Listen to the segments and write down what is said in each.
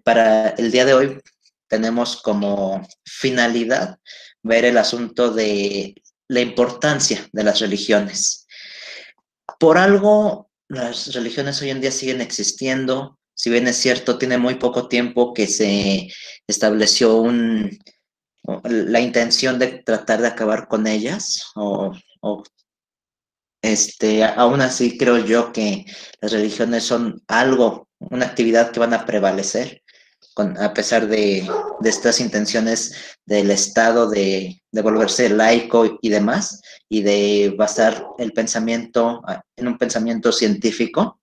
para el día de hoy tenemos como finalidad ver el asunto de la importancia de las religiones. Por algo, las religiones hoy en día siguen existiendo. Si bien es cierto, tiene muy poco tiempo que se estableció la intención de tratar de acabar con ellas, aún así creo yo que las religiones son algo, una actividad que van a prevalecer, a pesar de estas intenciones del Estado de volverse laico y demás, y de basar el pensamiento en un pensamiento científico.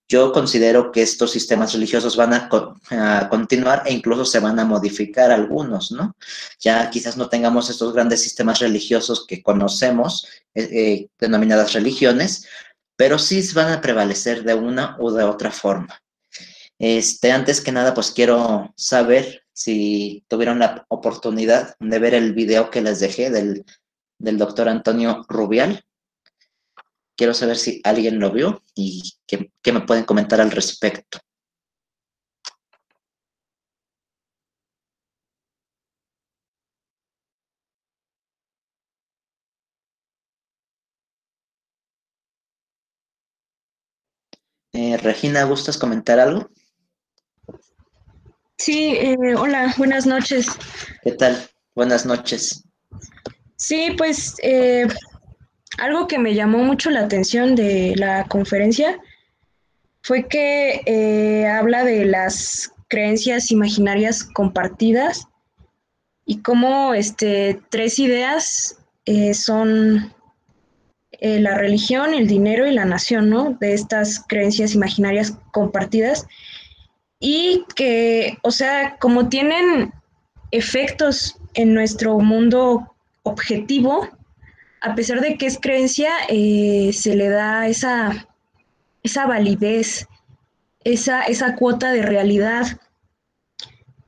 Yo considero que estos sistemas religiosos van a continuar e incluso se van a modificar algunos, ¿no? Ya quizás no tengamos estos grandes sistemas religiosos que conocemos, denominadas religiones, pero sí van a prevalecer de una u de otra forma. Antes que nada, pues quiero saber si tuvieron la oportunidad de ver el video que les dejé del doctor Antonio Rubial. Quiero saber si alguien lo vio y qué me pueden comentar al respecto. Regina, ¿gustas comentar algo? Sí, hola, buenas noches. ¿Qué tal? Buenas noches. Sí, pues algo que me llamó mucho la atención de la conferencia fue que habla de las creencias imaginarias compartidas y cómo tres ideas son la religión, el dinero y la nación, ¿no? De estas creencias imaginarias compartidas y que, o sea, como tienen efectos en nuestro mundo objetivo, a pesar de que es creencia, se le da esa validez, esa cuota de realidad.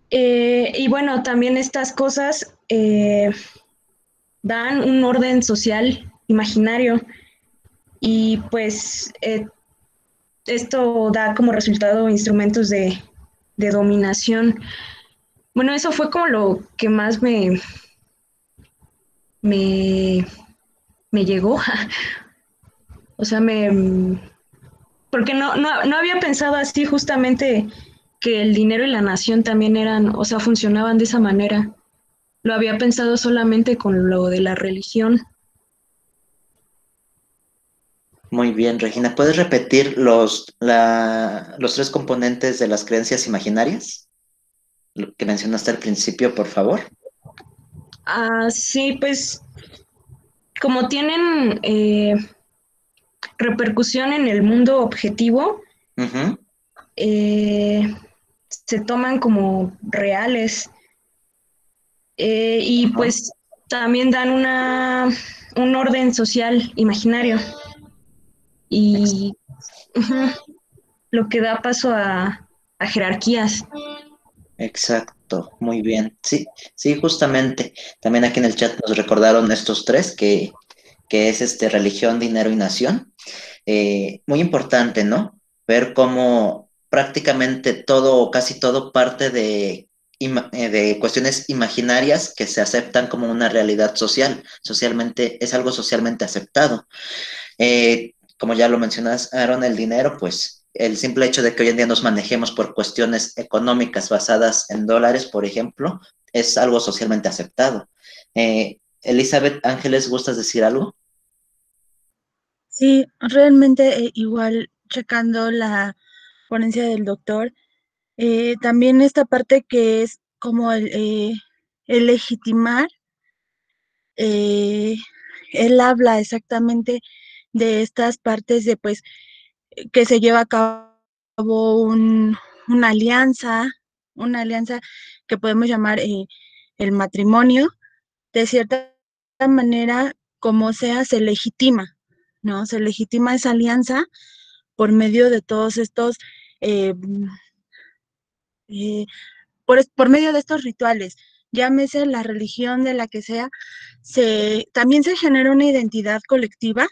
Y bueno, también estas cosas dan un orden social imaginario y pues esto da como resultado instrumentos de dominación. Bueno, eso fue como lo que más me, me llegó. O sea, porque no había pensado así justamente que el dinero y la nación también eran, o sea, funcionaban de esa manera. Lo había pensado solamente con lo de la religión. Muy bien, Regina. ¿Puedes repetir los tres componentes de las creencias imaginarias? Lo que mencionaste al principio, por favor. Ah, sí, pues como tienen repercusión en el mundo objetivo, Ujú. eh, se toman como reales y Ajá. pues también dan un orden social imaginario Ex- y ujú, lo que da paso a jerarquías. Exacto, muy bien. Sí, sí, justamente. También aquí en el chat nos recordaron estos tres, que es religión, dinero y nación. Muy importante, ¿no? Ver cómo prácticamente todo o casi todo parte de cuestiones imaginarias que se aceptan como una realidad social. Socialmente, es algo socialmente aceptado. Como ya lo mencionas, Aaron, el dinero, pues el simple hecho de que hoy en día nos manejemos por cuestiones económicas basadas en dólares, por ejemplo, es algo socialmente aceptado. Elizabeth Ángeles, ¿gustas decir algo? Sí, realmente igual checando la ponencia del doctor, también esta parte que es como el legitimar, eh, él habla exactamente de estas partes de pues que se lleva a cabo una alianza que podemos llamar el matrimonio, de cierta manera, como sea, se legitima, ¿no? Se legitima esa alianza por medio de todos estos, eh, eh, por medio de estos rituales, llámese la religión de la que sea, también se genera una identidad colectiva.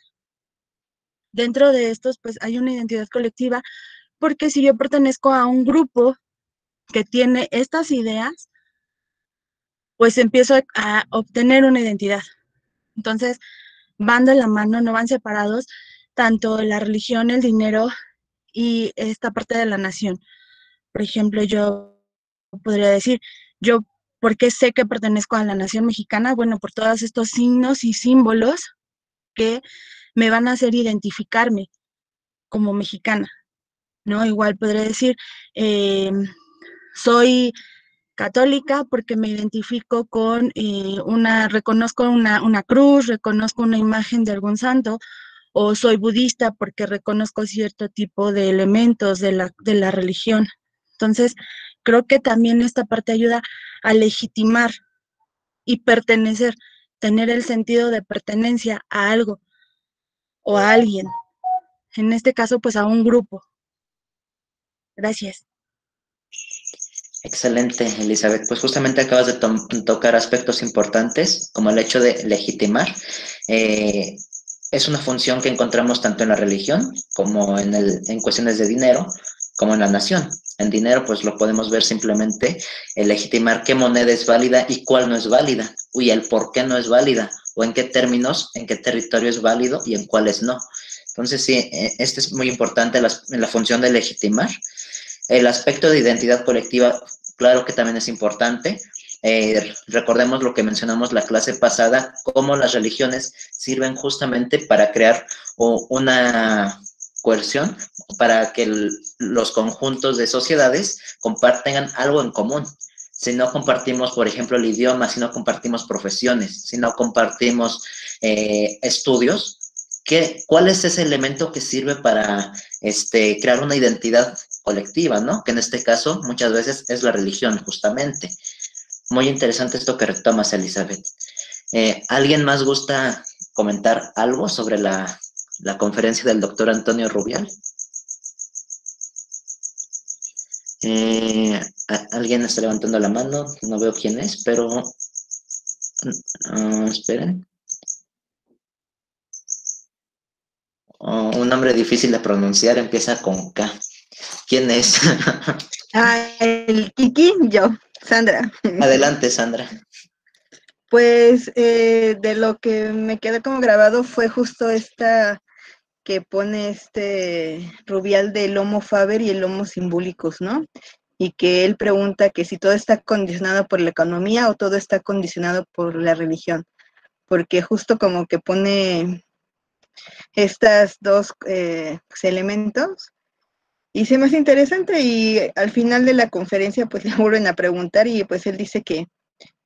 Dentro de estos, pues hay una identidad colectiva, porque si yo pertenezco a un grupo, que tiene estas ideas, pues empiezo a obtener una identidad. Entonces, van de la mano, no van separados, tanto la religión, el dinero y esta parte de la nación. Por ejemplo, yo podría decir, yo, ¿por qué sé que pertenezco a la nación mexicana? Bueno, por todos estos signos y símbolos que me van a hacer identificarme como mexicana, ¿no? Igual podría decir, soy católica porque me identifico con reconozco una cruz, reconozco una imagen de algún santo, o soy budista porque reconozco cierto tipo de elementos de la religión. Entonces, creo que también esta parte ayuda a legitimar y pertenecer, tener el sentido de pertenencia a algo o a alguien, en este caso, pues a un grupo. Gracias. Excelente, Elizabeth. Pues justamente acabas de tocar aspectos importantes, como el hecho de legitimar. Eh, es una función que encontramos tanto en la religión como en cuestiones de dinero, como en la nación. En dinero, pues lo podemos ver simplemente el legitimar qué moneda es válida y cuál no es válida, y el por qué no es válida, o en qué términos, en qué territorio es válido y en cuáles no. Entonces, sí, este es muy importante, la función de legitimar. El aspecto de identidad colectiva, claro que también es importante. Recordemos lo que mencionamos la clase pasada, cómo las religiones sirven justamente para crear una coerción, para que los conjuntos de sociedades tengan algo en común. Si no compartimos, por ejemplo, el idioma, si no compartimos profesiones, si no compartimos estudios, ¿cuál es ese elemento que sirve para crear una identidad colectiva, ¿no? Que en este caso muchas veces es la religión, justamente. Muy interesante esto que retomas, Elizabeth. ¿Alguien más gusta comentar algo sobre la conferencia del doctor Antonio Rubial? ¿Alguien está levantando la mano? No veo quién es, pero esperen. Un nombre difícil de pronunciar, empieza con K. ¿Quién es? El Kiki, yo, Sandra. Adelante, Sandra. Pues de lo que me quedó como grabado fue justo esta que pone Rubial del Homo Faber y el Homo Symbolicus, ¿no? Y que él pregunta que si todo está condicionado por la economía o todo está condicionado por la religión, porque justo como que pone estas dos elementos. Y se me hace interesante y al final de la conferencia pues le vuelven a preguntar y pues él dice que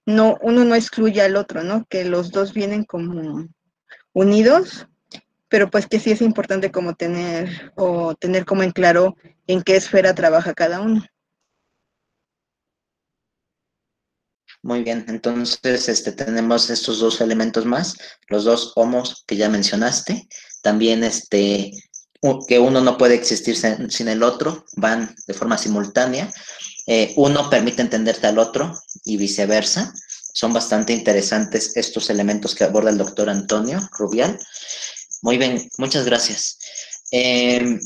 no, uno no excluye al otro, ¿no? Que los dos vienen como unidos, pero pues que sí es importante como tener como en claro en qué esfera trabaja cada uno. Muy bien, entonces tenemos estos dos elementos más, los dos homos que ya mencionaste, también que uno no puede existir sin el otro, van de forma simultánea, uno permite entenderte al otro y viceversa. Son bastante interesantes estos elementos que aborda el doctor Antonio Rubial. Muy bien, muchas gracias. De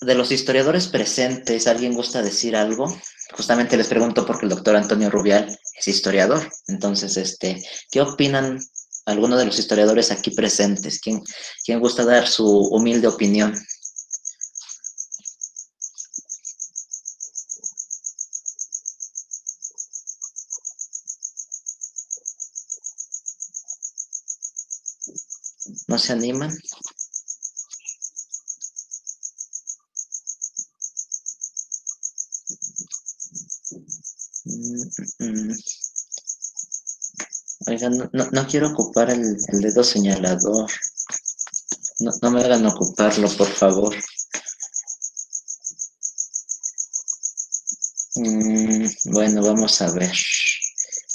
los historiadores presentes, ¿alguien gusta decir algo? Justamente les pregunto porque el doctor Antonio Rubial es historiador. Entonces, ¿qué opinan algunos de los historiadores aquí presentes? ¿Quién gusta dar su humilde opinión? ¿No se animan? Oigan, no quiero ocupar el dedo señalador. No me hagan ocuparlo, por favor. Bueno, vamos a ver.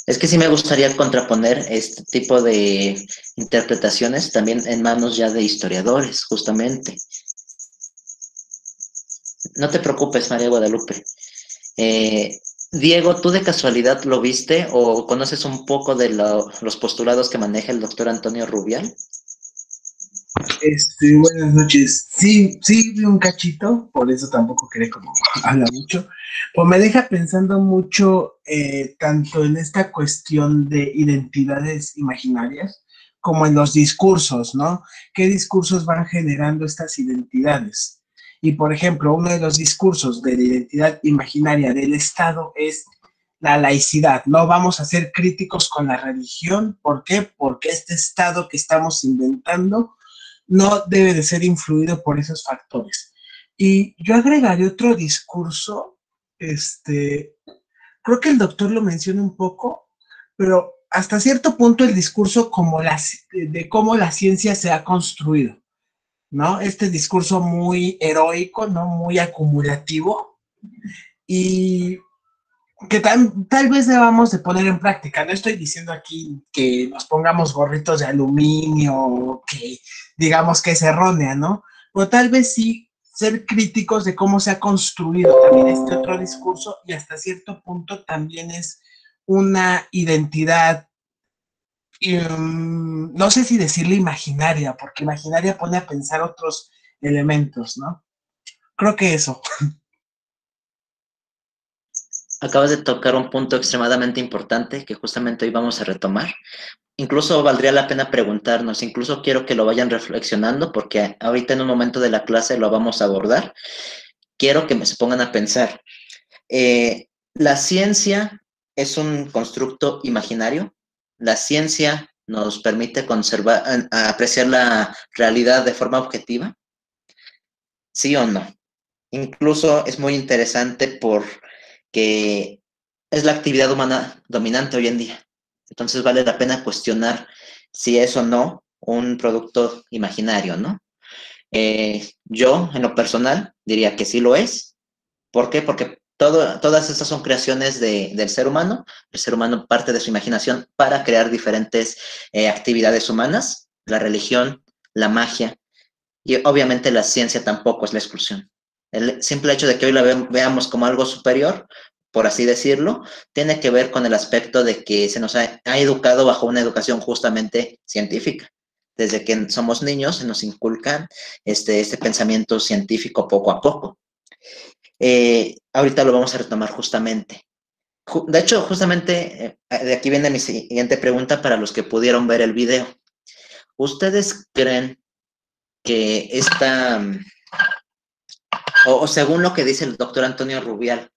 Es que sí me gustaría contraponer este tipo de interpretaciones también en manos ya de historiadores, justamente. No te preocupes, María Guadalupe. Diego, ¿tú de casualidad lo viste o conoces un poco de los postulados que maneja el doctor Antonio Rubial? Buenas noches. Sí, sí, vi un cachito, por eso tampoco quería como hablar mucho. Pues me deja pensando mucho tanto en esta cuestión de identidades imaginarias como en los discursos, ¿no? ¿Qué discursos van generando estas identidades? Y por ejemplo, uno de los discursos de la identidad imaginaria del Estado es la laicidad. No vamos a ser críticos con la religión. ¿Por qué? Porque este Estado que estamos inventando no debe de ser influido por esos factores. Y yo agregaré otro discurso, creo que el doctor lo menciona un poco, pero hasta cierto punto el discurso de cómo la ciencia se ha construido, ¿no? Este discurso muy heroico, ¿no? Muy acumulativo y que tal vez debamos de poner en práctica. No estoy diciendo aquí que nos pongamos gorritos de aluminio o que digamos que es errónea, ¿no? Pero tal vez sí ser críticos de cómo se ha construido también este otro discurso y hasta cierto punto también es una identidad, no sé si decirle imaginaria, porque imaginaria pone a pensar otros elementos, ¿no? Creo que eso. Acabas de tocar un punto extremadamente importante que justamente hoy vamos a retomar. Incluso valdría la pena preguntarnos, incluso quiero que lo vayan reflexionando porque ahorita en un momento de la clase lo vamos a abordar. Quiero que se pongan a pensar. La ciencia es un constructo imaginario. La ciencia nos permite apreciar la realidad de forma objetiva. ¿Sí o no? Incluso es muy interesante porque es la actividad humana dominante hoy en día. Entonces vale la pena cuestionar si es o no un producto imaginario, ¿no? Yo, en lo personal, diría que sí lo es. ¿Por qué? Porque todas estas son creaciones del ser humano. El ser humano parte de su imaginación para crear diferentes actividades humanas. La religión, la magia y obviamente la ciencia tampoco es la exclusión. El simple hecho de que hoy la veamos como algo superior, por así decirlo, tiene que ver con el aspecto de que se nos ha educado bajo una educación justamente científica. Desde que somos niños se nos inculcan este pensamiento científico poco a poco. Ahorita lo vamos a retomar justamente. De hecho, justamente de aquí viene mi siguiente pregunta para los que pudieron ver el video. ¿Ustedes creen que o según lo que dice el doctor Antonio Rubial,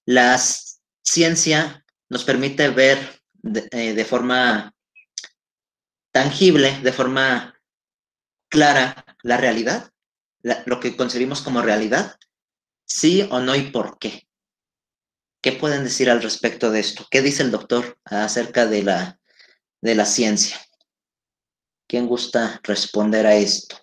la ciencia nos permite ver de forma tangible, de forma clara, la realidad, lo que concebimos como realidad? ¿Sí o no y por qué? ¿Qué pueden decir al respecto de esto? ¿Qué dice el doctor acerca de la ciencia? ¿Quién gusta responder a esto?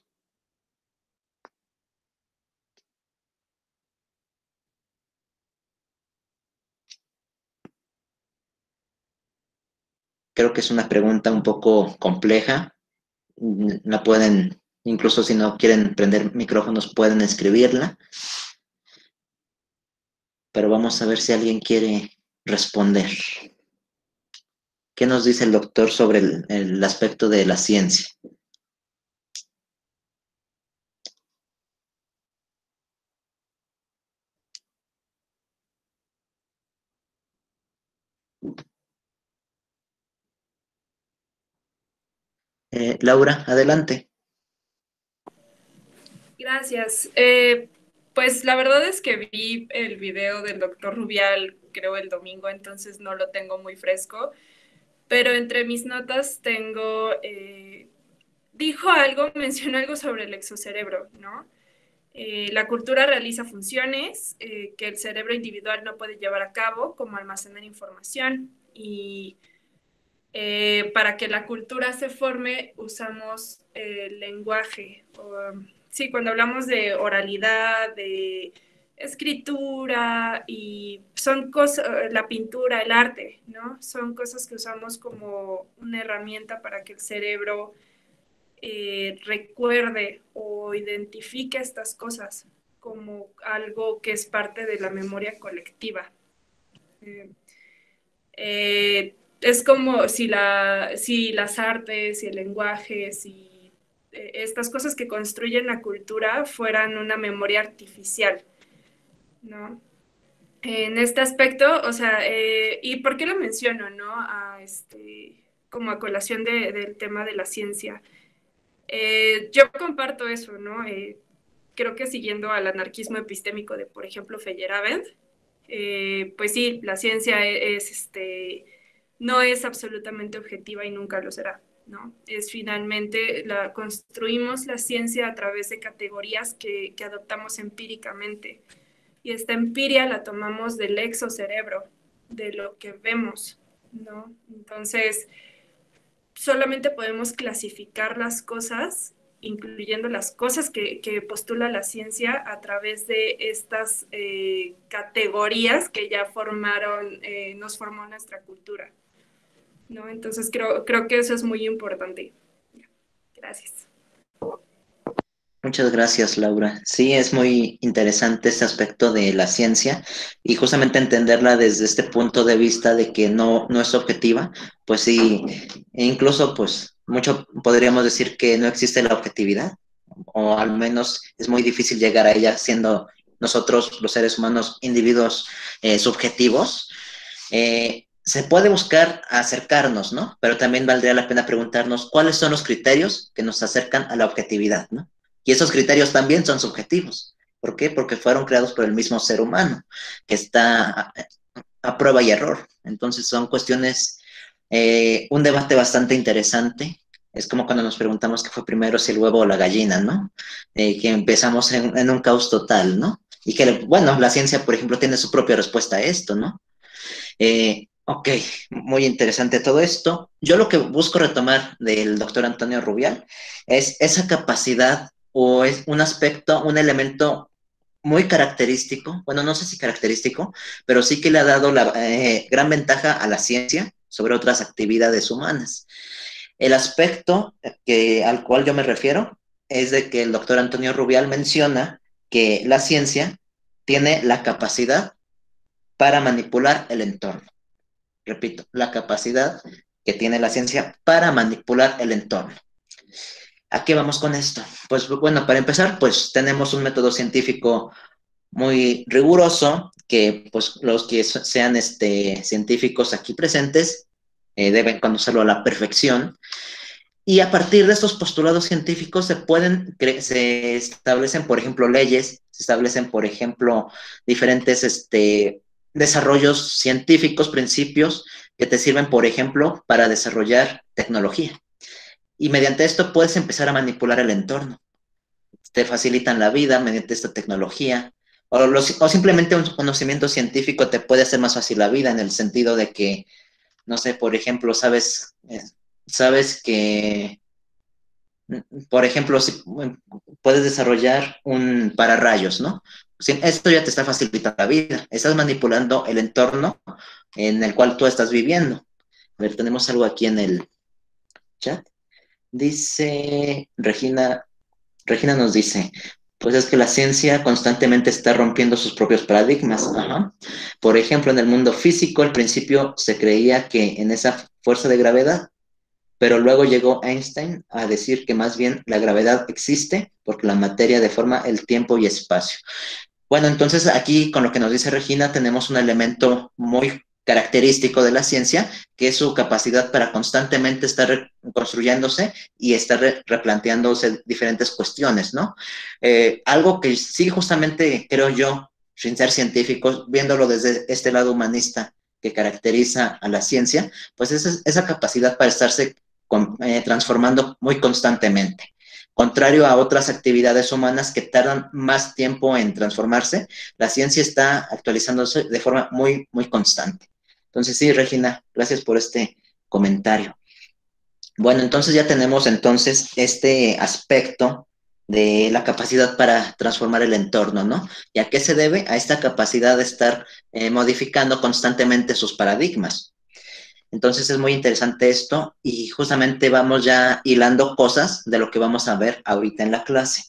Creo que es una pregunta un poco compleja. La pueden, incluso si no quieren prender micrófonos, pueden escribirla. Pero vamos a ver si alguien quiere responder. ¿Qué nos dice el doctor sobre el aspecto de la ciencia? Laura, adelante. Gracias. Pues la verdad es que vi el video del doctor Rubial, creo el domingo, entonces no lo tengo muy fresco, pero entre mis notas tengo, dijo algo, mencionó algo sobre el exocerebro, ¿no? La cultura realiza funciones que el cerebro individual no puede llevar a cabo, como almacenar información. Y para que la cultura se forme, usamos el lenguaje. Sí, cuando hablamos de oralidad, de escritura, y son cosas, la pintura, el arte, ¿no? Son cosas que usamos como una herramienta para que el cerebro recuerde o identifique estas cosas como algo que es parte de la memoria colectiva. Es como si las artes y el lenguaje, si estas cosas que construyen la cultura fueran una memoria artificial, ¿no? En este aspecto, o sea, ¿y por qué lo menciono, no? Como a colación del tema de la ciencia. Yo comparto eso, ¿no? Creo que siguiendo al anarquismo epistémico de, por ejemplo, Feyerabend, pues sí, la ciencia no es absolutamente objetiva y nunca lo será, ¿no? Es finalmente, construimos la ciencia a través de categorías que adoptamos empíricamente. Y esta empiria la tomamos del exocerebro, de lo que vemos, ¿no? Entonces, solamente podemos clasificar las cosas, incluyendo las cosas que postula la ciencia a través de estas categorías que ya nos formó nuestra cultura, ¿no? Entonces creo que eso es muy importante. Gracias. Muchas gracias, Laura. Sí, es muy interesante este aspecto de la ciencia y justamente entenderla desde este punto de vista de que no es objetiva, pues sí, e incluso pues mucho podríamos decir que no existe la objetividad, o al menos es muy difícil llegar a ella siendo nosotros los seres humanos individuos subjetivos. Se puede buscar acercarnos, ¿no? Pero también valdría la pena preguntarnos cuáles son los criterios que nos acercan a la objetividad, ¿no? Y esos criterios también son subjetivos. ¿Por qué? Porque fueron creados por el mismo ser humano, que está a prueba y error. Entonces son cuestiones, un debate bastante interesante. Es como cuando nos preguntamos qué fue primero, si el huevo o la gallina, ¿no? Que empezamos en un caos total, ¿no? Y que, bueno, la ciencia, por ejemplo, tiene su propia respuesta a esto, ¿no? Ok, muy interesante todo esto. Yo lo que busco retomar del doctor Antonio Rubial es esa capacidad o es un aspecto, un elemento muy característico, bueno, no sé si característico, pero sí que le ha dado la gran ventaja a la ciencia sobre otras actividades humanas. El aspecto al cual yo me refiero es de que el doctor Antonio Rubial menciona que la ciencia tiene la capacidad para manipular el entorno. Repito, la capacidad que tiene la ciencia para manipular el entorno. ¿A qué vamos con esto? Pues bueno, para empezar, pues tenemos un método científico muy riguroso que pues los que sean científicos aquí presentes deben conocerlo a la perfección. Y a partir de estos postulados científicos se establecen, por ejemplo, leyes, se establecen, por ejemplo, diferentes desarrollos científicos, principios que te sirven, por ejemplo, para desarrollar tecnología. Y mediante esto puedes empezar a manipular el entorno. Te facilitan la vida mediante esta tecnología. O simplemente un conocimiento científico te puede hacer más fácil la vida en el sentido de que, no sé, por ejemplo, sabes que, por ejemplo, si puedes desarrollar un pararrayos, ¿no? Esto ya te está facilitando la vida. Estás manipulando el entorno en el cual tú estás viviendo. A ver, tenemos algo aquí en el chat. Dice Regina nos dice, pues es que la ciencia constantemente está rompiendo sus propios paradigmas. Ajá. Por ejemplo, en el mundo físico, al principio se creía que en esa fuerza de gravedad, pero luego llegó Einstein a decir que más bien la gravedad existe porque la materia deforma el tiempo y espacio. Bueno, entonces aquí con lo que nos dice Regina tenemos un elemento muy característico de la ciencia, que es su capacidad para constantemente estar construyéndose y estar replanteándose diferentes cuestiones, ¿no? Algo que sí justamente creo yo, sin ser científico, viéndolo desde este lado humanista que caracteriza a la ciencia, pues es esa capacidad para estarse transformando muy constantemente. Contrario a otras actividades humanas que tardan más tiempo en transformarse, la ciencia está actualizándose de forma muy, muy constante. Entonces, sí, Regina, gracias por este comentario. Bueno, entonces ya tenemos entonces este aspecto de la capacidad para transformar el entorno, ¿no? ¿Y a qué se debe? A esta capacidad de estar modificando constantemente sus paradigmas. Entonces es muy interesante esto y justamente vamos ya hilando cosas de lo que vamos a ver ahorita en la clase.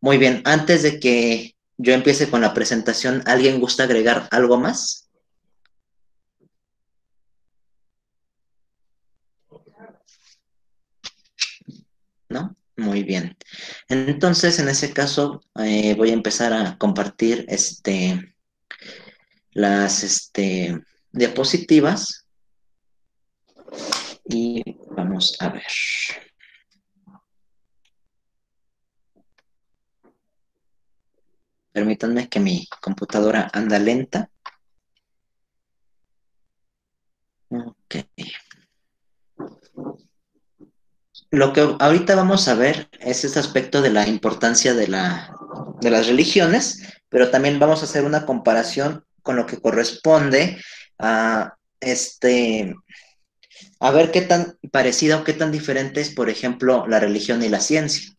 Muy bien, antes de que yo empiece con la presentación, ¿alguien gusta agregar algo más? ¿No? Muy bien. Entonces, en ese caso, voy a empezar a compartir las diapositivas y vamos a ver. Permítanme que mi computadora anda lenta. Ok. Lo que ahorita vamos a ver es este aspecto de la importancia de las religiones, pero también vamos a hacer una comparación con lo que corresponde a a ver qué tan parecida o qué tan diferente es, por ejemplo, la religión y la ciencia.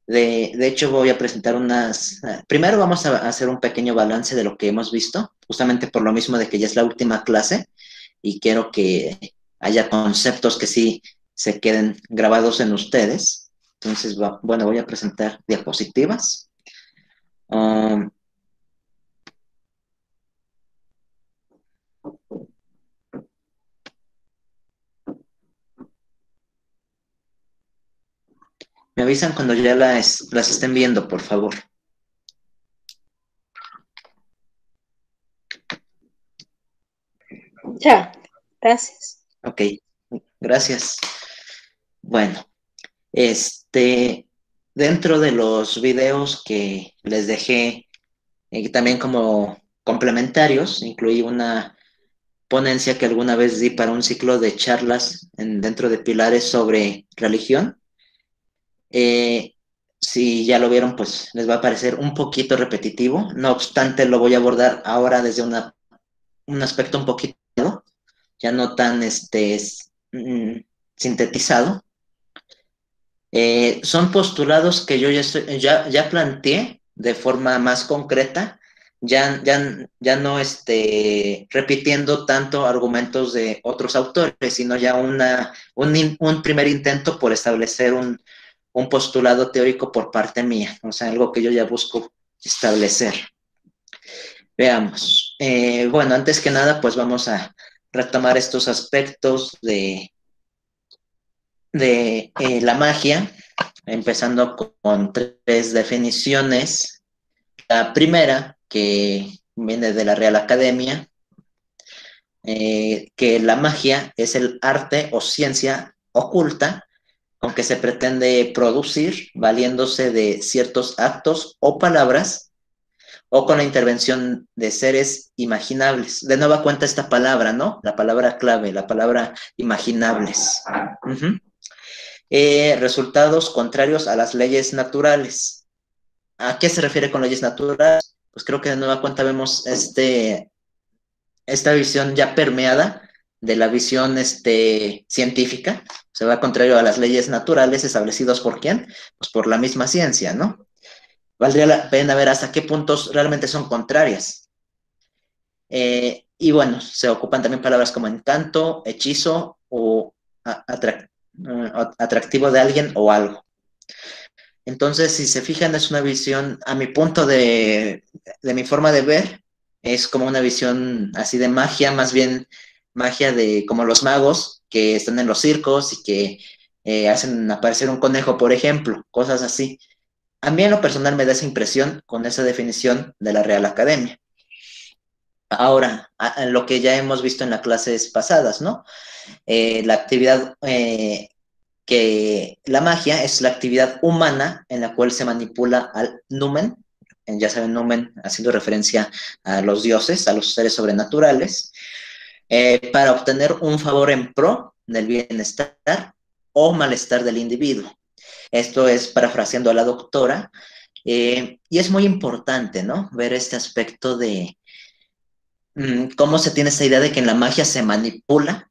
De hecho, voy a presentar primero vamos a hacer un pequeño balance de lo que hemos visto, justamente por lo mismo de que ya es la última clase y quiero que haya conceptos que sí se queden grabados en ustedes. Entonces, bueno, voy a presentar diapositivas. Me avisan cuando ya las estén viendo, por favor. Ya, gracias. Ok, gracias. Bueno, dentro de los videos que les dejé, también como complementarios, incluí una ponencia que alguna vez di para un ciclo de charlas dentro de Pilares sobre religión. Si ya lo vieron, pues les va a parecer un poquito repetitivo. No obstante, lo voy a abordar ahora desde un aspecto un poquito, ya no tan sintetizado. Son postulados que yo ya planteé de forma más concreta, ya no repitiendo tanto argumentos de otros autores, sino ya un primer intento por establecer un postulado teórico por parte mía, o sea, algo que yo ya busco establecer. Veamos. Bueno, antes que nada, pues vamos a retomar estos aspectos de la magia, empezando con tres definiciones. La primera, que viene de la Real Academia, que la magia es el arte o ciencia oculta con que se pretende producir valiéndose de ciertos actos o palabras o con la intervención de seres imaginables. De nueva cuenta esta palabra, ¿no? La palabra clave, la palabra imaginables. Resultados contrarios a las leyes naturales. ¿A qué se refiere con leyes naturales? Pues creo que de nueva cuenta vemos esta visión ya permeada de la visión científica. Se va contrario a las leyes naturales establecidas por ¿quién? Pues por la misma ciencia, ¿no? Valdría la pena ver hasta qué puntos realmente son contrarias. Y bueno, se ocupan también palabras como encanto, hechizo o atractivo de alguien o algo. Entonces, si se fijan, es una visión, a mi punto de mi forma de ver, es como una visión así de magia, más bien magia de como los magos que están en los circos y que hacen aparecer un conejo, por ejemplo, cosas así. A mí en lo personal me da esa impresión con esa definición de la Real Academia. Ahora, lo que ya hemos visto en las clases pasadas, ¿no? La actividad que la magia es la actividad humana en la cual se manipula al numen, ya saben, numen haciendo referencia a los dioses, a los seres sobrenaturales, para obtener un favor en pro del bienestar o malestar del individuo. Esto es parafraseando a la doctora, y es muy importante, ¿no? Ver este aspecto de cómo se tiene esta idea de que en la magia se manipula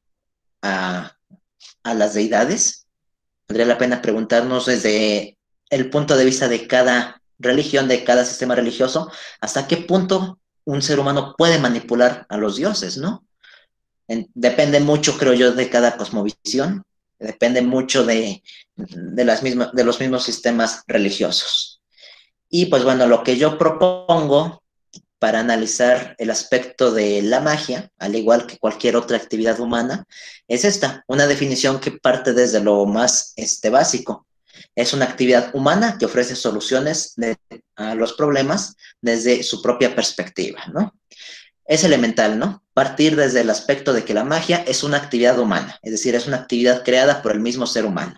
a las deidades. Valdría la pena preguntarnos desde el punto de vista de cada religión, de cada sistema religioso, hasta qué punto un ser humano puede manipular a los dioses, ¿no? Depende mucho, creo yo, de cada cosmovisión, depende mucho de los mismos sistemas religiosos. Y pues bueno, lo que yo propongo para analizar el aspecto de la magia, al igual que cualquier otra actividad humana, es una definición que parte desde lo más básico. Es una actividad humana que ofrece soluciones a los problemas desde su propia perspectiva, ¿no? Es elemental, ¿no? Partir desde el aspecto de que la magia es una actividad humana, es decir, es una actividad creada por el mismo ser humano,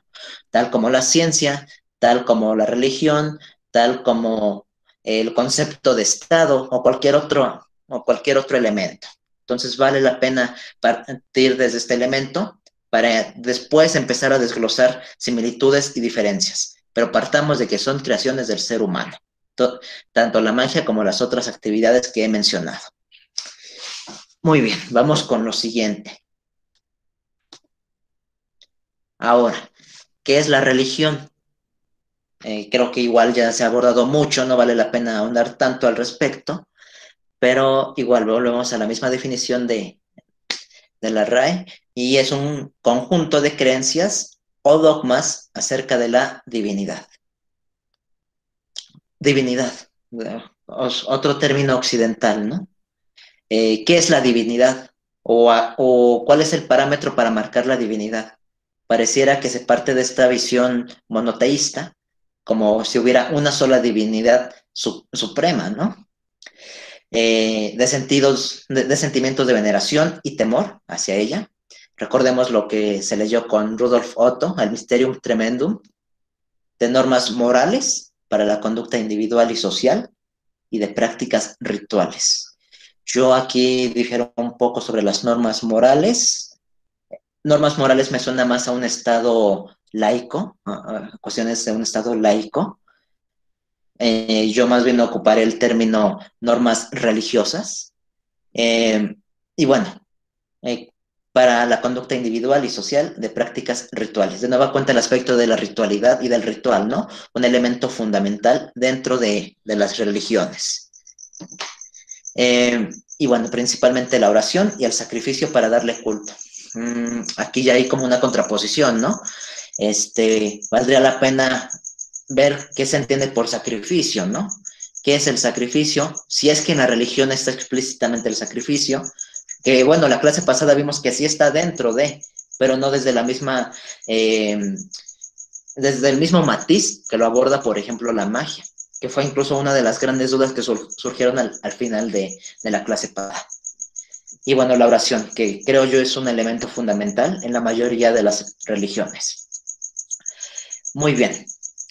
tal como la ciencia, tal como la religión, tal como el concepto de Estado o cualquier otro elemento. Entonces vale la pena partir desde este elemento para después empezar a desglosar similitudes y diferencias. Pero partamos de que son creaciones del ser humano, tanto la magia como las otras actividades que he mencionado. Muy bien, vamos con lo siguiente. Ahora, ¿qué es la religión? Creo que igual ya se ha abordado mucho, no vale la pena ahondar tanto al respecto, pero igual volvemos a la misma definición de la RAE, y es un conjunto de creencias o dogmas acerca de la divinidad. Divinidad, otro término occidental, ¿no? ¿Qué es la divinidad? ¿O cuál es el parámetro para marcar la divinidad? Pareciera que se parte de esta visión monoteísta, como si hubiera una sola divinidad suprema, ¿no? De sentimientos de veneración y temor hacia ella. Recordemos lo que se leyó con Rudolf Otto, el Mysterium Tremendum, de normas morales para la conducta individual y social y de prácticas rituales. Yo aquí difiero un poco sobre las normas morales. Normas morales me suena más a un estado laico, a cuestiones de un estado laico. Yo más bien ocuparé el término normas religiosas. Y bueno, para la conducta individual y social de prácticas rituales. De nueva cuenta el aspecto de la ritualidad y del ritual, ¿no? Un elemento fundamental dentro de las religiones. Y bueno, principalmente la oración y el sacrificio para darle culto. Aquí ya hay como una contraposición, ¿no? Valdría la pena ver qué se entiende por sacrificio, ¿no? ¿Qué es el sacrificio? Si es que en la religión está explícitamente el sacrificio, que bueno, la clase pasada vimos que sí está dentro de, pero no desde la misma, desde el mismo matiz que lo aborda, por ejemplo, la magia, que fue incluso una de las grandes dudas que surgieron al final de la clase pasada. Y bueno, la oración, que creo yo es un elemento fundamental en la mayoría de las religiones. Muy bien,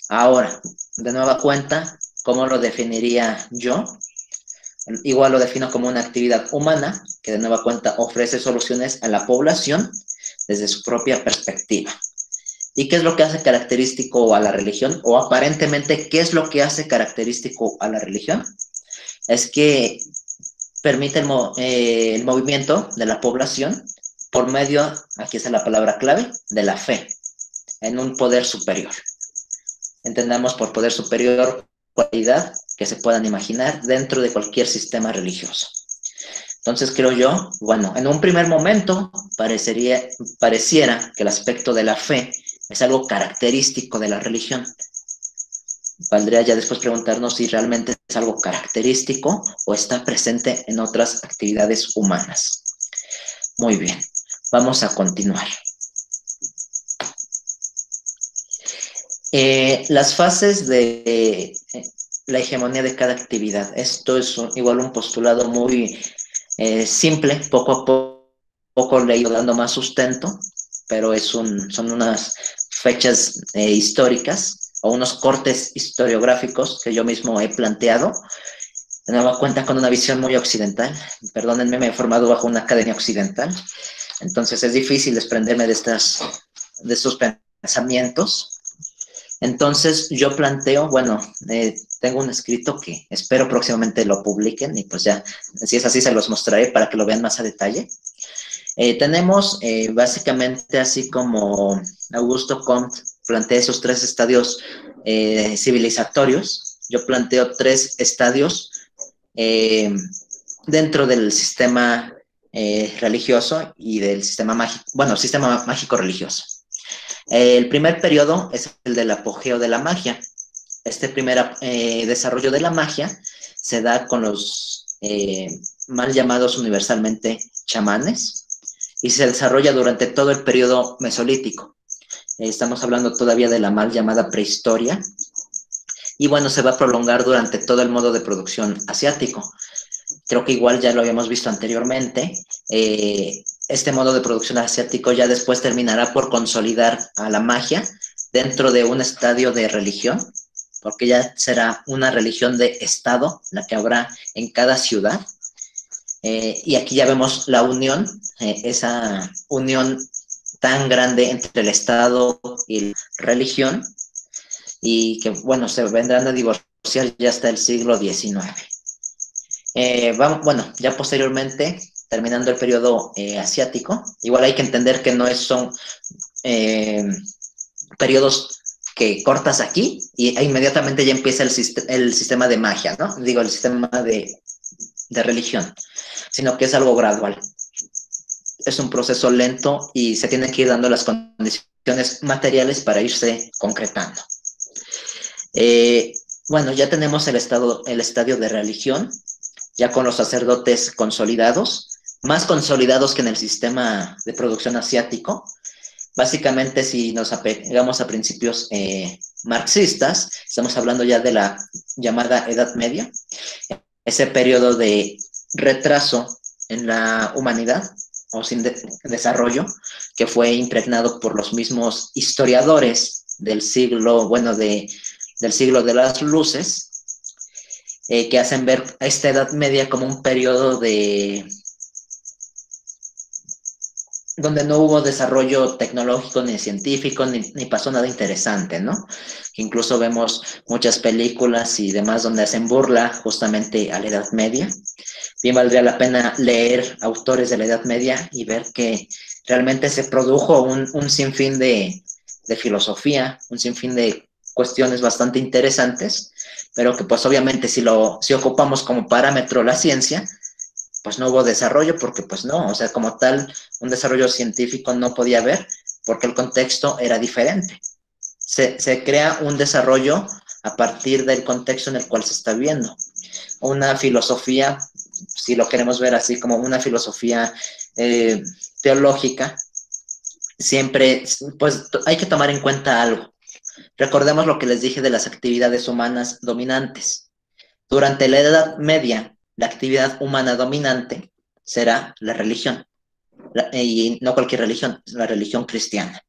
ahora, de nueva cuenta, ¿cómo lo definiría yo? Igual lo defino como una actividad humana que de nueva cuenta ofrece soluciones a la población desde su propia perspectiva. ¿Y qué es lo que hace característico a la religión? O aparentemente, ¿qué es lo que hace característico a la religión? Es que permite el movimiento de la población por medio, aquí está la palabra clave, de la fe en un poder superior. Entendamos por poder superior cualidad que se puedan imaginar dentro de cualquier sistema religioso. Entonces creo yo, bueno, en un primer momento pareciera que el aspecto de la fe es algo característico de la religión. Valdría ya después preguntarnos si realmente es algo característico o está presente en otras actividades humanas. Muy bien, vamos a continuar. Las fases de la hegemonía de cada actividad. Esto es igual un postulado muy simple, poco a poco le he ido dando más sustento, pero son unas fechas históricas o unos cortes historiográficos que yo mismo he planteado. De nueva cuenta con una visión muy occidental. Perdónenme, me he formado bajo una academia occidental, entonces es difícil desprenderme de estos pensamientos. Entonces yo planteo, bueno, tengo un escrito que espero próximamente lo publiquen y pues ya, si es así se los mostraré para que lo vean más a detalle. Tenemos básicamente así como Augusto Comte plantea esos 3 estadios civilizatorios. Yo planteo 3 estadios dentro del sistema religioso y del sistema mágico, bueno, sistema mágico religioso. El primer periodo es el del apogeo de la magia. Este primer desarrollo de la magia se da con los mal llamados universalmente chamanes y se desarrolla durante todo el periodo mesolítico. Estamos hablando todavía de la mal llamada prehistoria. Y bueno, se va a prolongar durante todo el modo de producción asiático. Creo que igual ya lo habíamos visto anteriormente. Este modo de producción asiático ya después terminará por consolidar a la magia dentro de un estadio de religión, porque ya será una religión de Estado la que habrá en cada ciudad. Y aquí ya vemos la unión, esa unión tan grande entre el Estado y la religión, y que, bueno, se vendrán a divorciar ya hasta el siglo XIX. Bueno, ya posteriormente, terminando el periodo asiático, igual hay que entender que no son periodos que cortas aquí y inmediatamente ya empieza el sistema de magia, ¿no? Digo, el sistema de religión, sino que es algo gradual. Es un proceso lento y se tienen que ir dando las condiciones materiales para irse concretando. Bueno, ya tenemos el estadio de religión, ya con los sacerdotes consolidados, más consolidados que en el sistema de producción asiático. Básicamente, si nos apegamos a principios marxistas, estamos hablando ya de la llamada Edad Media, ese periodo de retraso en la humanidad o sin desarrollo, que fue impregnado por los mismos historiadores del siglo, bueno, del siglo de las luces, que hacen ver a esta Edad Media como un periodo donde no hubo desarrollo tecnológico ni científico, ni pasó nada interesante, ¿no? Incluso vemos muchas películas y demás donde hacen burla justamente a la Edad Media. Bien valdría la pena leer autores de la Edad Media y ver que realmente se produjo un sinfín de filosofía, un sinfín de cuestiones bastante interesantes, pero que pues obviamente si ocupamos como parámetro la ciencia, pues no hubo desarrollo porque pues no, o sea, como tal, un desarrollo científico no podía haber porque el contexto era diferente. Se crea un desarrollo a partir del contexto en el cual se está viendo. Una filosofía, si lo queremos ver así como una filosofía teológica, siempre, pues hay que tomar en cuenta algo. Recordemos lo que les dije de las actividades humanas dominantes. Durante la Edad Media, la actividad humana dominante será la religión, y no cualquier religión, la religión cristiana.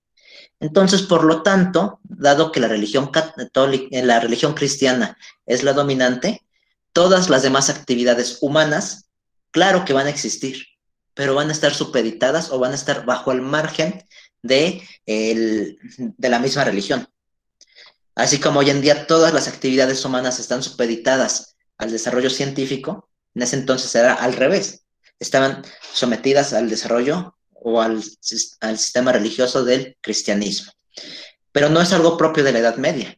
Entonces, por lo tanto, dado que la religión católica, la religión cristiana es la dominante, todas las demás actividades humanas, claro que van a existir, pero van a estar supeditadas o van a estar bajo el margen de la misma religión. Así como hoy en día todas las actividades humanas están supeditadas al desarrollo científico, en ese entonces era al revés. Estaban sometidas al desarrollo o al sistema religioso del cristianismo. Pero no es algo propio de la Edad Media.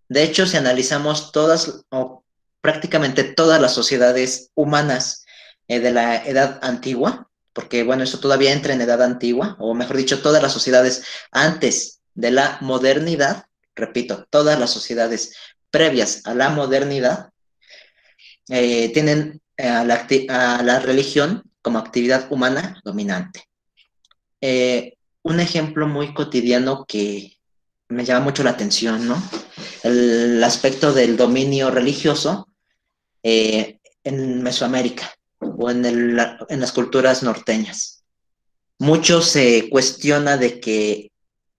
De hecho, si analizamos todas o prácticamente todas las sociedades humanas de la Edad Antigua, porque bueno, eso todavía entra en Edad Antigua, o mejor dicho, todas las sociedades antes de la modernidad, repito, todas las sociedades previas a la modernidad, tienen a la religión como actividad humana dominante. Un ejemplo muy cotidiano que me llama mucho la atención, ¿no? El aspecto del dominio religioso en Mesoamérica o en las culturas norteñas. Mucho se cuestiona de que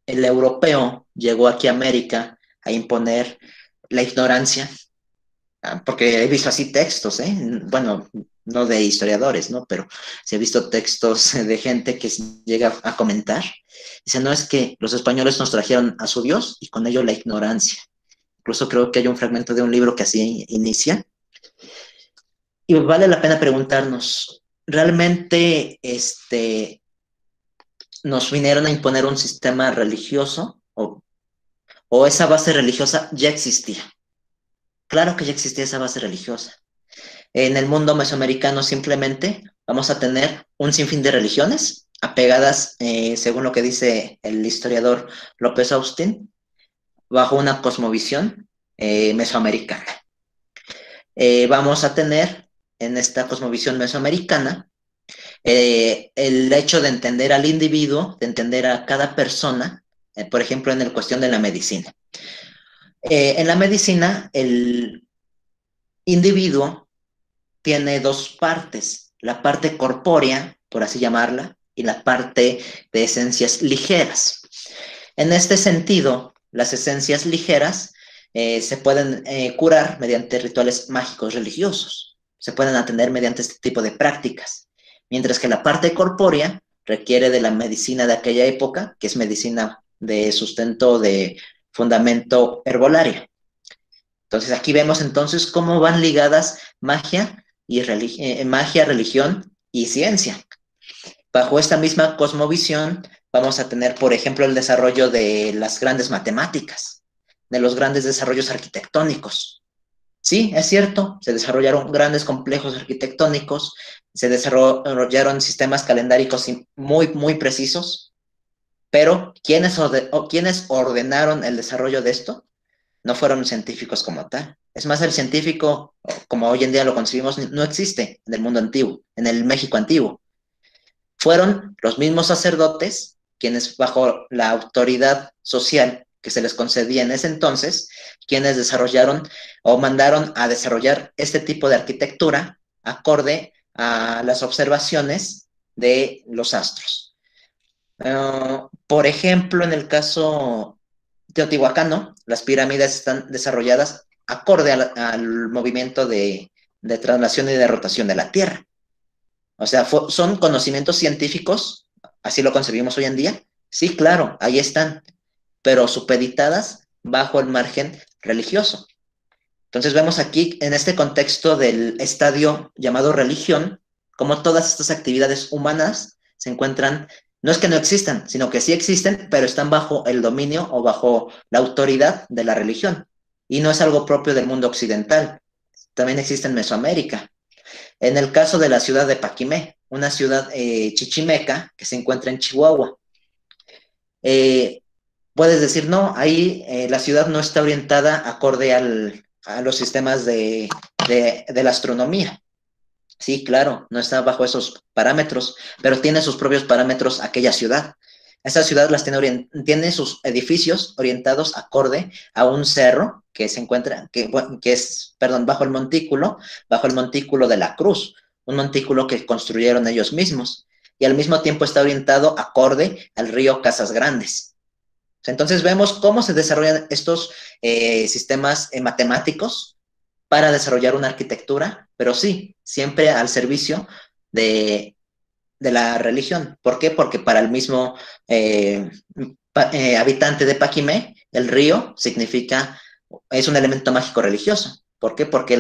el europeo llegó aquí a América a imponer la ignorancia, porque he visto así textos, bueno, no de historiadores, ¿no? Pero sí he visto textos de gente que llega a comentar. Dice, no, es que los españoles nos trajeron a su Dios y con ello la ignorancia. Incluso creo que hay un fragmento de un libro que así inicia. Y vale la pena preguntarnos, ¿realmente nos vinieron a imponer un sistema religioso o esa base religiosa ya existía? Claro que ya existía esa base religiosa. En el mundo mesoamericano simplemente vamos a tener un sinfín de religiones apegadas, según lo que dice el historiador López Austin, bajo una cosmovisión mesoamericana. Vamos a tener en esta cosmovisión mesoamericana el hecho de entender al individuo, de entender a cada persona por ejemplo, en la cuestión de la medicina. En la medicina, el individuo tiene dos partes, la parte corpórea, por así llamarla, y la parte de esencias ligeras. En este sentido, las esencias ligeras se pueden curar mediante rituales mágicos religiosos, se pueden atender mediante este tipo de prácticas, mientras que la parte corpórea requiere de la medicina de aquella época, que es medicina de sustento de fundamento herbolario. Entonces aquí vemos entonces cómo van ligadas magia, magia, religión y ciencia. Bajo esta misma cosmovisión vamos a tener, por ejemplo, el desarrollo de las grandes matemáticas, de los grandes desarrollos arquitectónicos. Sí, es cierto, se desarrollaron grandes complejos arquitectónicos, se desarrollaron sistemas calendáricos muy, muy precisos, pero ¿quiénes ordenaron el desarrollo de esto? No fueron científicos como tal. Es más, el científico, como hoy en día lo concebimos, no existe en el mundo antiguo, en el México antiguo. Fueron los mismos sacerdotes quienes, bajo la autoridad social que se les concedía en ese entonces, quienes desarrollaron o mandaron a desarrollar este tipo de arquitectura acorde a las observaciones de los astros. Por ejemplo, en el caso teotihuacano, las pirámides están desarrolladas acorde al movimiento de traslación y de rotación de la Tierra. O sea, son conocimientos científicos, así lo concebimos hoy en día. Sí, claro, ahí están, pero supeditadas bajo el margen religioso. Entonces vemos aquí, en este contexto del estadio llamado religión, como todas estas actividades humanas se encuentran, no es que no existan, sino que sí existen, pero están bajo el dominio o bajo la autoridad de la religión. Y no es algo propio del mundo occidental, también existe en Mesoamérica. En el caso de la ciudad de Paquimé, una ciudad chichimeca que se encuentra en Chihuahua, puedes decir, no, ahí la ciudad no está orientada acorde a los sistemas de la astronomía. Sí, claro, no está bajo esos parámetros, pero tiene sus propios parámetros aquella ciudad. Esa ciudad tiene sus edificios orientados acorde a un cerro que se encuentra, que es, perdón, bajo el montículo de la Cruz, un montículo que construyeron ellos mismos, y al mismo tiempo está orientado acorde al río Casas Grandes. Entonces vemos cómo se desarrollan estos sistemas matemáticos para desarrollar una arquitectura, pero sí, siempre al servicio de la religión. ¿Por qué? Porque para el mismo habitante de Paquimé, el río es un elemento mágico religioso. ¿Por qué? Porque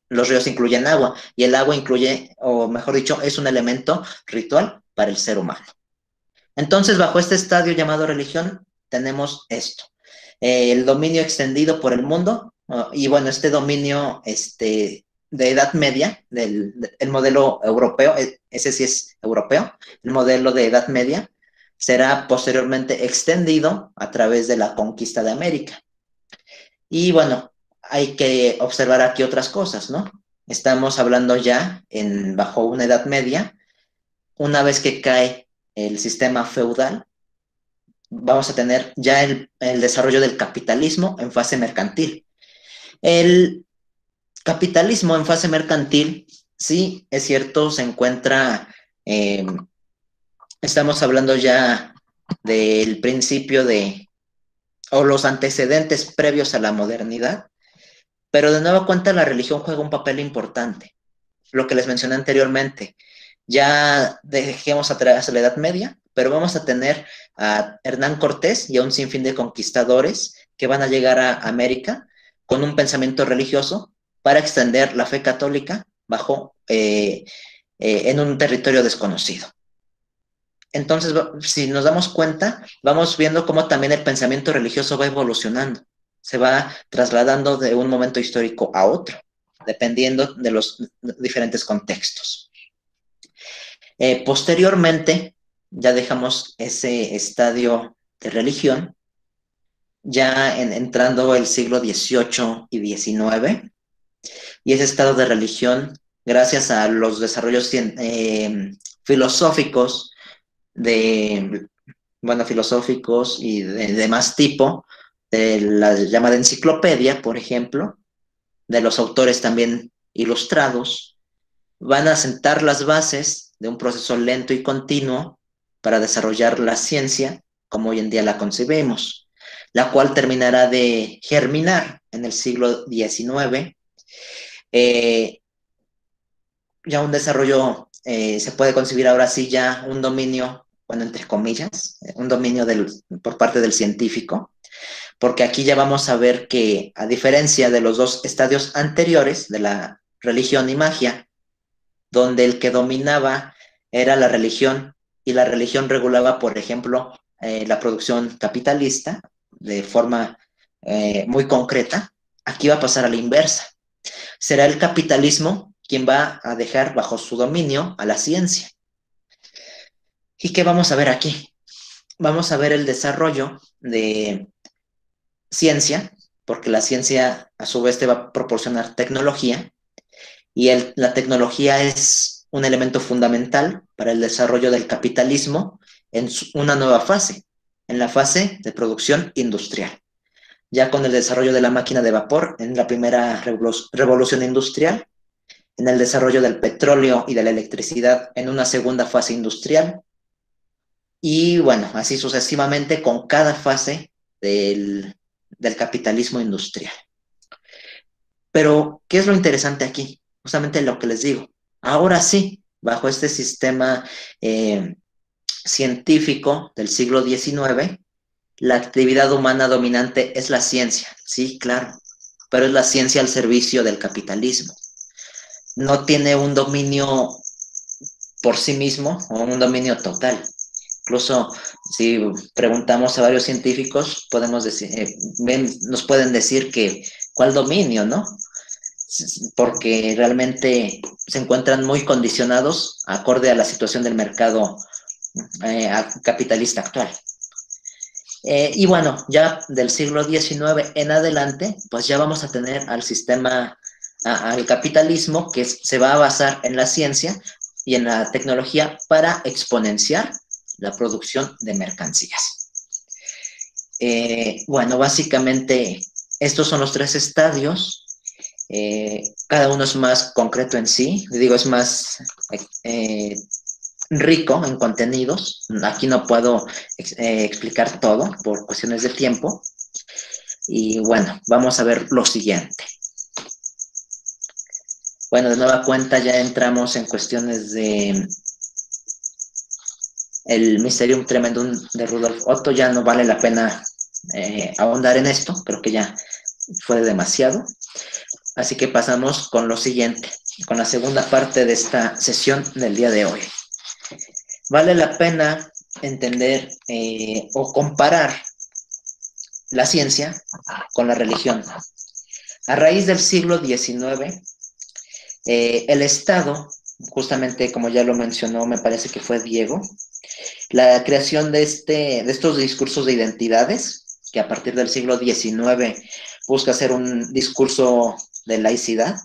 los ríos incluyen agua, y el agua incluye, o mejor dicho, es un elemento ritual para el ser humano. Entonces, bajo este estadio llamado religión, tenemos esto. El dominio extendido por el mundo, y bueno, este dominio de Edad Media, el modelo europeo, ese sí es europeo, el modelo de Edad Media, será posteriormente extendido a través de la conquista de América. Y bueno, hay que observar aquí otras cosas, ¿no? Estamos hablando ya bajo una Edad Media, una vez que cae el sistema feudal, vamos a tener ya el desarrollo del capitalismo en fase mercantil. El capitalismo en fase mercantil, sí, es cierto, se encuentra, estamos hablando ya del principio o los antecedentes previos a la modernidad, pero de nueva cuenta la religión juega un papel importante. Lo que les mencioné anteriormente, ya dejemos atrás la Edad Media, pero vamos a tener a Hernán Cortés y a un sinfín de conquistadores que van a llegar a América con un pensamiento religioso para extender la fe católica en un territorio desconocido. Entonces, si nos damos cuenta, vamos viendo cómo también el pensamiento religioso va evolucionando, se va trasladando de un momento histórico a otro, dependiendo de los diferentes contextos. Posteriormente, ya dejamos ese estadio de religión, ya entrando el siglo XVIII y XIX, y ese estado de religión, gracias a los desarrollos filosóficos de bueno, filosóficos y de más tipo, de la llamada enciclopedia, por ejemplo, de los autores también ilustrados, van a sentar las bases de un proceso lento y continuo para desarrollar la ciencia como hoy en día la concebimos, la cual terminará de germinar en el siglo XIX. Ya un desarrollo, se puede concebir ahora sí ya un dominio, bueno, entre comillas, un dominio por parte del científico, porque aquí ya vamos a ver que, a diferencia de los dos estadios anteriores de la religión y magia, donde el que dominaba era la religión y la religión regulaba, por ejemplo, la producción capitalista de forma muy concreta, aquí va a pasar a la inversa. Será el capitalismo quien va a dejar bajo su dominio a la ciencia. ¿Y qué vamos a ver aquí? Vamos a ver el desarrollo de ciencia, porque la ciencia a su vez te va a proporcionar tecnología, y la tecnología es un elemento fundamental para el desarrollo del capitalismo en una nueva fase, en la fase de producción industrial. Ya con el desarrollo de la máquina de vapor en la primera revolución industrial, en el desarrollo del petróleo y de la electricidad en una segunda fase industrial, y bueno, así sucesivamente con cada fase del capitalismo industrial. Pero, ¿qué es lo interesante aquí? Justamente lo que les digo. Ahora sí, bajo este sistema científico del siglo XIX, la actividad humana dominante es la ciencia, sí, claro, pero es la ciencia al servicio del capitalismo. No tiene un dominio por sí mismo o un dominio total. Incluso si preguntamos a varios científicos, podemos decir, nos pueden decir que cuál dominio, ¿no? Porque realmente se encuentran muy condicionados acorde a la situación del mercado capitalista actual. Y bueno, ya del siglo XIX en adelante, pues ya vamos a tener al sistema, al capitalismo que se va a basar en la ciencia y en la tecnología para exponenciar la producción de mercancías. Bueno, básicamente estos son los tres estadios. Cada uno es más concreto en sí, digo, es más rico en contenidos. Aquí no puedo explicar todo por cuestiones de tiempo. Y bueno, vamos a ver lo siguiente. Bueno, de nueva cuenta ya entramos en cuestiones de el Mysterium Tremendum de Rudolf Otto. Ya no vale la pena ahondar en esto, creo que ya fue demasiado. Así que pasamos con lo siguiente, con la segunda parte de esta sesión del día de hoy. Vale la pena entender o comparar la ciencia con la religión. A raíz del siglo XIX, el Estado, justamente como ya lo mencionó, me parece que fue Diego, la creación de estos discursos de identidades, que a partir del siglo XIX busca hacer un discurso de laicidad,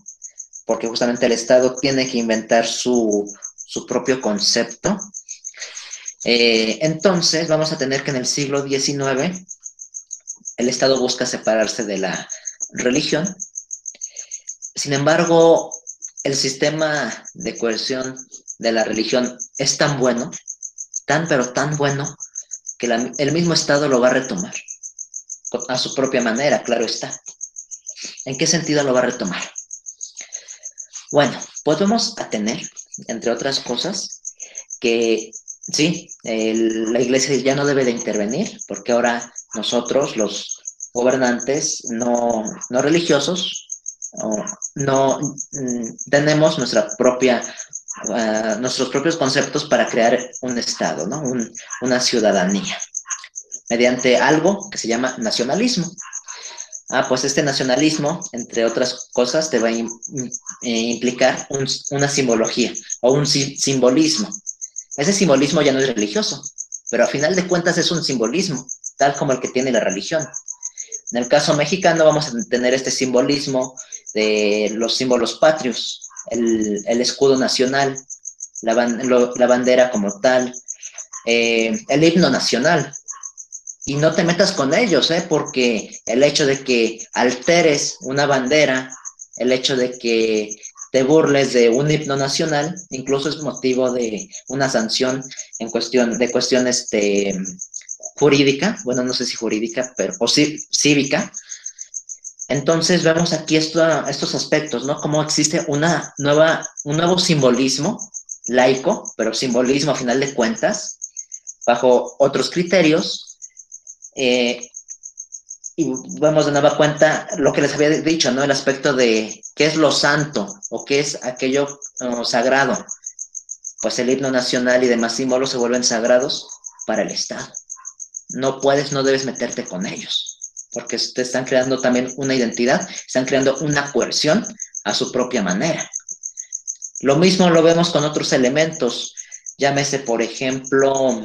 porque justamente el Estado tiene que inventar su propio concepto. Entonces vamos a tener que en el siglo XIX el Estado busca separarse de la religión. Sin embargo, el sistema de coerción de la religión es tan bueno, pero tan bueno, que el mismo Estado lo va a retomar a su propia manera, claro está. ¿En qué sentido lo va a retomar? Bueno, podemos tener, entre otras cosas, que sí, la Iglesia ya no debe de intervenir, porque ahora nosotros, los gobernantes no religiosos, no tenemos nuestros propios conceptos para crear un Estado, ¿no? Una ciudadanía, mediante algo que se llama nacionalismo. Pues este nacionalismo, entre otras cosas, te va a implicar una simbología o un simbolismo. Ese simbolismo ya no es religioso, pero a final de cuentas es un simbolismo, tal como el que tiene la religión. En el caso mexicano vamos a tener este simbolismo de los símbolos patrios, el escudo nacional, la bandera como tal, el himno nacional. Y no te metas con ellos, porque el hecho de que alteres una bandera, el hecho de que te burles de un himno nacional, incluso es motivo de una sanción en cuestión jurídica, bueno, no sé si jurídica, pero o cívica. Entonces vemos aquí estos aspectos, ¿no? Cómo existe un nuevo simbolismo laico, pero simbolismo a final de cuentas, bajo otros criterios. Y vemos de nueva cuenta lo que les había dicho, ¿no? El aspecto de qué es lo santo o qué es aquello sagrado. Pues el himno nacional y demás símbolos se vuelven sagrados para el Estado. No debes meterte con ellos, porque te están creando también una identidad, están creando una coerción a su propia manera. Lo mismo lo vemos con otros elementos, llámese, por ejemplo,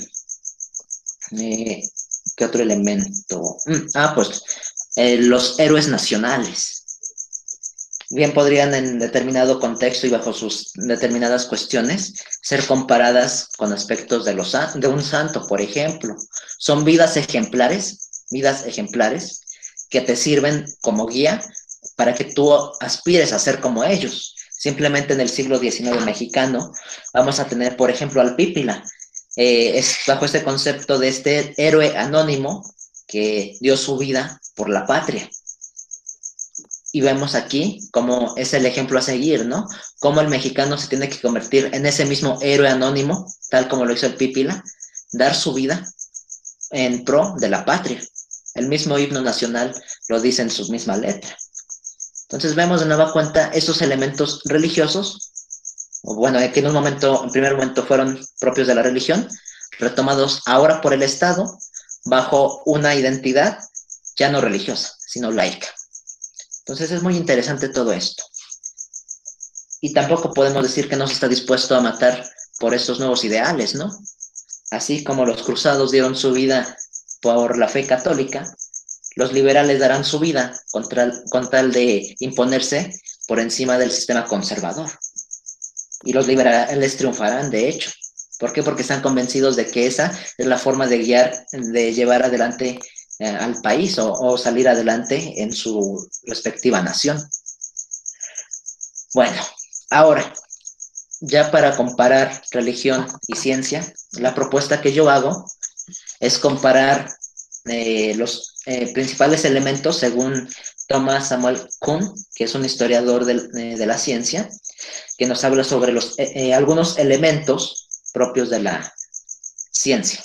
¿qué otro elemento? Pues los héroes nacionales. Bien podrían en determinado contexto y bajo sus determinadas cuestiones ser comparadas con aspectos de un santo, por ejemplo. Son vidas ejemplares que te sirven como guía para que tú aspires a ser como ellos. Simplemente en el siglo XIX mexicano vamos a tener, por ejemplo, al Pípila. Es bajo este concepto de este héroe anónimo que dio su vida por la patria. Y vemos aquí cómo es el ejemplo a seguir, ¿no? Cómo el mexicano se tiene que convertir en ese mismo héroe anónimo, tal como lo hizo el Pípila, dar su vida en pro de la patria. El mismo himno nacional lo dice en su misma letra. Entonces vemos de nueva cuenta esos elementos religiosos, o bueno, que en primer momento fueron propios de la religión, retomados ahora por el Estado, bajo una identidad ya no religiosa, sino laica. Entonces es muy interesante todo esto. Y tampoco podemos decir que no se está dispuesto a matar por estos nuevos ideales, ¿no? Así como los cruzados dieron su vida por la fe católica, los liberales darán su vida con tal de imponerse por encima del sistema conservador. Y los liberales triunfarán, de hecho. ¿Por qué? Porque están convencidos de que esa es la forma de llevar adelante al país o salir adelante en su respectiva nación. Bueno, ahora, ya para comparar religión y ciencia, la propuesta que yo hago es comparar los principales elementos según Thomas Samuel Kuhn, que es un historiador de la ciencia, que nos habla sobre algunos elementos propios de la ciencia.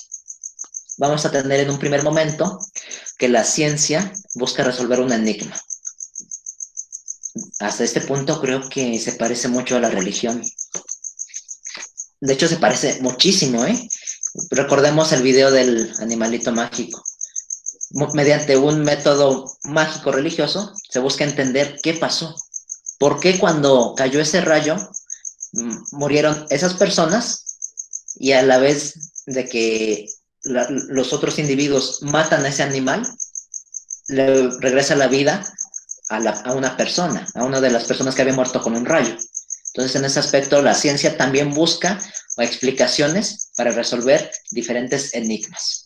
Vamos a tener en un primer momento que la ciencia busca resolver un enigma. Hasta este punto creo que se parece mucho a la religión. De hecho, se parece muchísimo, ¿eh? Recordemos el video del animalito mágico. Mediante un método mágico religioso, se busca entender qué pasó. ¿Por qué cuando cayó ese rayo murieron esas personas y a la vez de que los otros individuos matan a ese animal, le regresa la vida a una persona, a una de las personas que había muerto con un rayo? Entonces, en ese aspecto, la ciencia también busca explicaciones para resolver diferentes enigmas.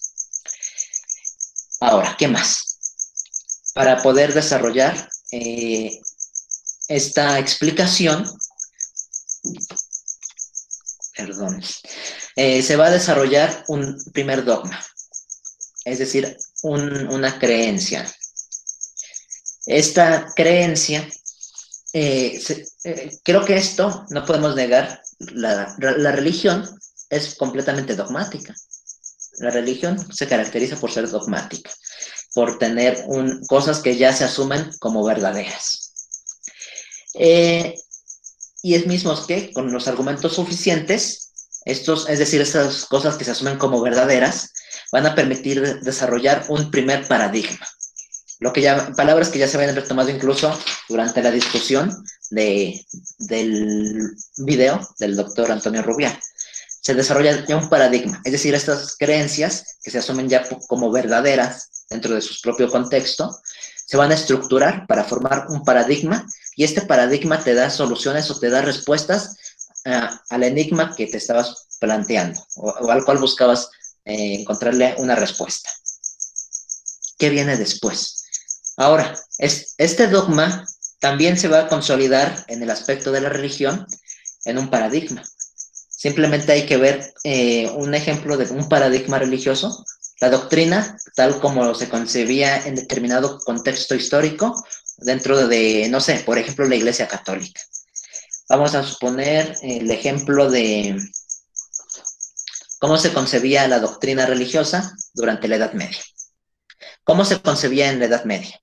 Ahora, ¿qué más? Para poder desarrollar esta explicación, se va a desarrollar un primer dogma, es decir, una creencia. Esta creencia, creo que esto no podemos negar, la religión es completamente dogmática. La religión se caracteriza por ser dogmática, por tener cosas que ya se asumen como verdaderas. Y es mismo que con los argumentos suficientes, es decir, estas cosas que se asumen como verdaderas, van a permitir desarrollar un primer paradigma. Palabras que ya se habían retomado incluso durante la discusión del video del doctor Antonio Rubial. Se desarrolla ya un paradigma, es decir, estas creencias que se asumen ya como verdaderas dentro de su propio contexto, se van a estructurar para formar un paradigma, y este paradigma te da soluciones o te da respuestas al enigma que te estabas planteando o al cual buscabas encontrarle una respuesta. ¿Qué viene después? Ahora, este dogma también se va a consolidar en el aspecto de la religión en un paradigma. Simplemente hay que ver un ejemplo de un paradigma religioso. La doctrina, tal como se concebía en determinado contexto histórico, dentro de, no sé, por ejemplo, la Iglesia Católica. Vamos a suponer el ejemplo de cómo se concebía la doctrina religiosa durante la Edad Media. ¿Cómo se concebía en la Edad Media?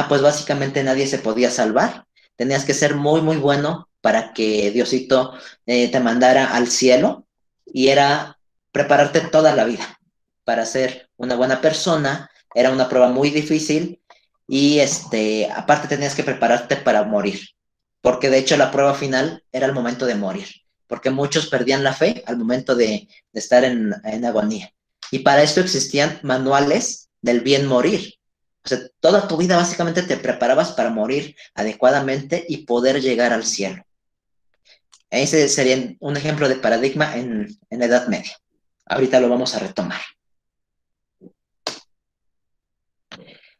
Pues básicamente nadie se podía salvar. Tenías que ser muy, muy bueno para que Diosito te mandara al cielo, y era prepararte toda la vida para ser una buena persona. Era una prueba muy difícil y aparte tenías que prepararte para morir, porque de hecho la prueba final era el momento de morir, porque muchos perdían la fe al momento de estar en agonía. Y para esto existían manuales del bien morir. O sea, toda tu vida básicamente te preparabas para morir adecuadamente y poder llegar al cielo. Ese sería un ejemplo de paradigma en la Edad Media. Ahorita lo vamos a retomar.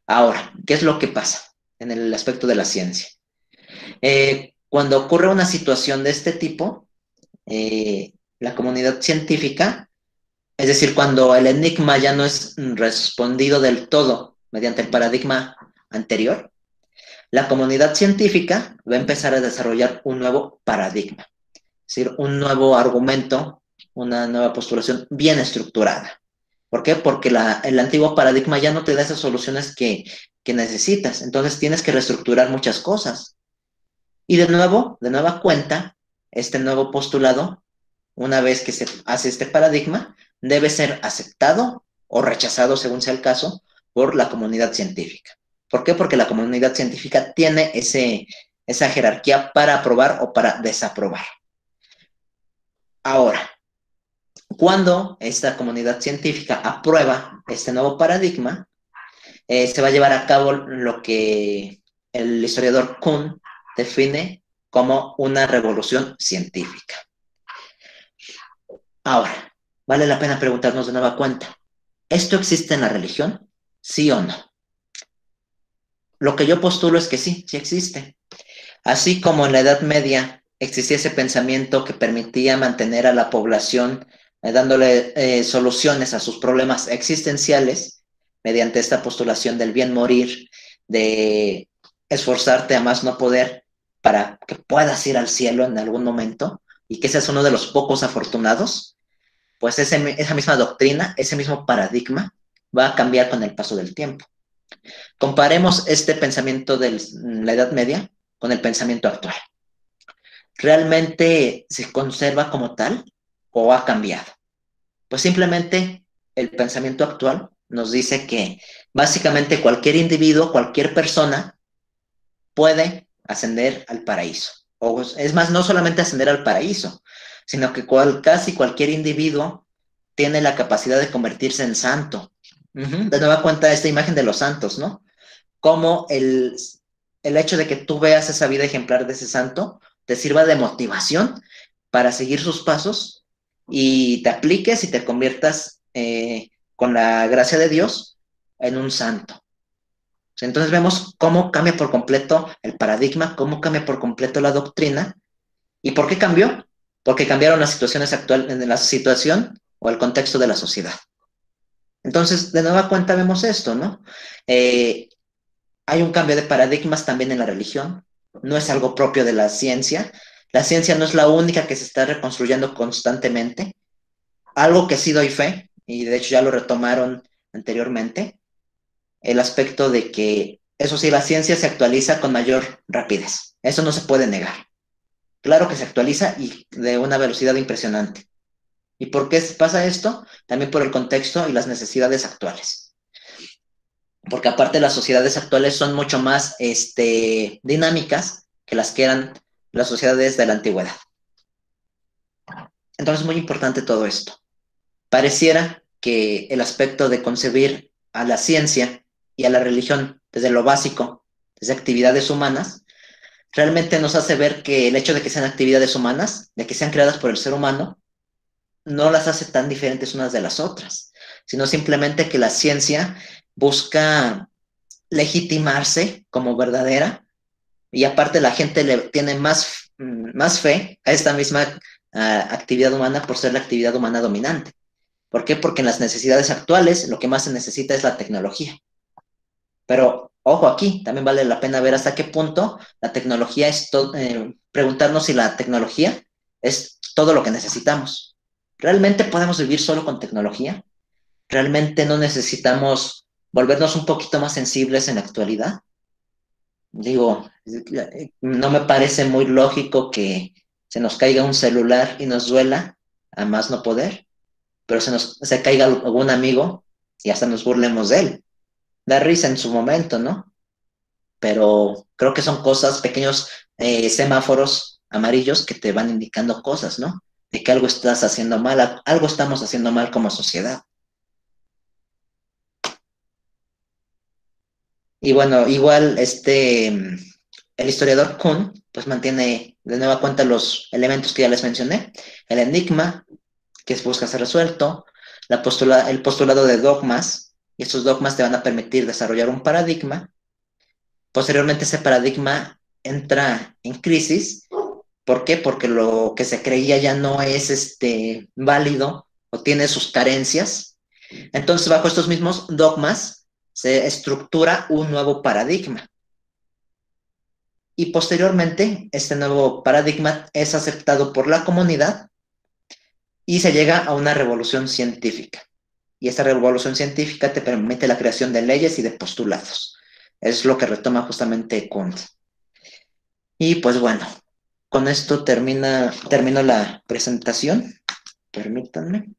Ahora, ¿qué es lo que pasa en el aspecto de la ciencia? Cuando ocurre una situación de este tipo, la comunidad científica, es decir, cuando el enigma ya no es respondido del todo mediante el paradigma anterior, la comunidad científica va a empezar a desarrollar un nuevo paradigma, es decir, un nuevo argumento, una nueva postulación bien estructurada. ¿Por qué? Porque el antiguo paradigma ya no te da esas soluciones que necesitas, entonces tienes que reestructurar muchas cosas. Y de nueva cuenta, este nuevo postulado, una vez que se hace este paradigma, debe ser aceptado o rechazado, según sea el caso, por la comunidad científica. ¿Por qué? Porque la comunidad científica tiene esa jerarquía para aprobar o para desaprobar. Ahora, cuando esta comunidad científica aprueba este nuevo paradigma, se va a llevar a cabo lo que el historiador Kuhn define como una revolución científica. Ahora, vale la pena preguntarnos de nueva cuenta, ¿esto existe en la religión? ¿Sí o no? Lo que yo postulo es que sí existe. Así como en la Edad Media existía ese pensamiento que permitía mantener a la población dándole soluciones a sus problemas existenciales mediante esta postulación del bien morir, de esforzarte a más no poder para que puedas ir al cielo en algún momento y que seas uno de los pocos afortunados, pues esa misma doctrina, ese mismo paradigma va a cambiar con el paso del tiempo. Comparemos este pensamiento de la Edad Media con el pensamiento actual. ¿Realmente se conserva como tal o ha cambiado? Pues simplemente el pensamiento actual nos dice que básicamente cualquier individuo, cualquier persona puede ascender al paraíso. O es más, no solamente ascender al paraíso, sino que casi cualquier individuo tiene la capacidad de convertirse en santo. De nueva cuenta esta imagen de los santos, ¿no? Como el hecho de que tú veas esa vida ejemplar de ese santo te sirva de motivación para seguir sus pasos y te apliques y te conviertas con la gracia de Dios en un santo. Entonces vemos cómo cambia por completo el paradigma, cómo cambia por completo la doctrina. ¿Y por qué cambió? Porque cambiaron las situaciones actuales, en la situación o el contexto de la sociedad. Entonces, de nueva cuenta vemos esto, ¿no? Hay un cambio de paradigmas también en la religión. No es algo propio de la ciencia. La ciencia no es la única que se está reconstruyendo constantemente. Algo que sí doy fe, y de hecho ya lo retomaron anteriormente, el aspecto de que, eso sí, la ciencia se actualiza con mayor rapidez. Eso no se puede negar. Claro que se actualiza y de una velocidad impresionante. ¿Y por qué pasa esto? También por el contexto y las necesidades actuales. Porque aparte las sociedades actuales son mucho más dinámicas que las que eran las sociedades de la antigüedad. Entonces es muy importante todo esto. Pareciera que el aspecto de concebir a la ciencia y a la religión desde lo básico, desde actividades humanas, realmente nos hace ver que el hecho de que sean actividades humanas, de que sean creadas por el ser humano, no las hace tan diferentes unas de las otras, sino simplemente que la ciencia busca legitimarse como verdadera y aparte la gente le tiene más fe a esta misma actividad humana por ser la actividad humana dominante. ¿Por qué? Porque en las necesidades actuales lo que más se necesita es la tecnología. Pero ojo aquí, también vale la pena ver hasta qué punto la tecnología es preguntarnos si la tecnología es todo lo que necesitamos. ¿Realmente podemos vivir solo con tecnología? ¿Realmente no necesitamos volvernos un poquito más sensibles en la actualidad? Digo, no me parece muy lógico que se nos caiga un celular y nos duela a más no poder, pero se caiga algún amigo y hasta nos burlemos de él. Da risa en su momento, ¿no? Pero creo que son cosas, pequeños semáforos amarillos que te van indicando cosas, ¿no? De que algo estás haciendo mal, algo estamos haciendo mal como sociedad. Y bueno, igual el historiador Kuhn, pues mantiene de nueva cuenta los elementos que ya les mencioné, el enigma, que busca ser resuelto, el postulado de dogmas, y estos dogmas te van a permitir desarrollar un paradigma. Posteriormente ese paradigma entra en crisis. ¿Por qué? Porque lo que se creía ya no es válido o tiene sus carencias. Entonces, bajo estos mismos dogmas, se estructura un nuevo paradigma. Y posteriormente, este nuevo paradigma es aceptado por la comunidad y se llega a una revolución científica. Y esta revolución científica te permite la creación de leyes y de postulados. Es lo que retoma justamente Kuhn. Y pues bueno, con esto termino la presentación. Permítanme.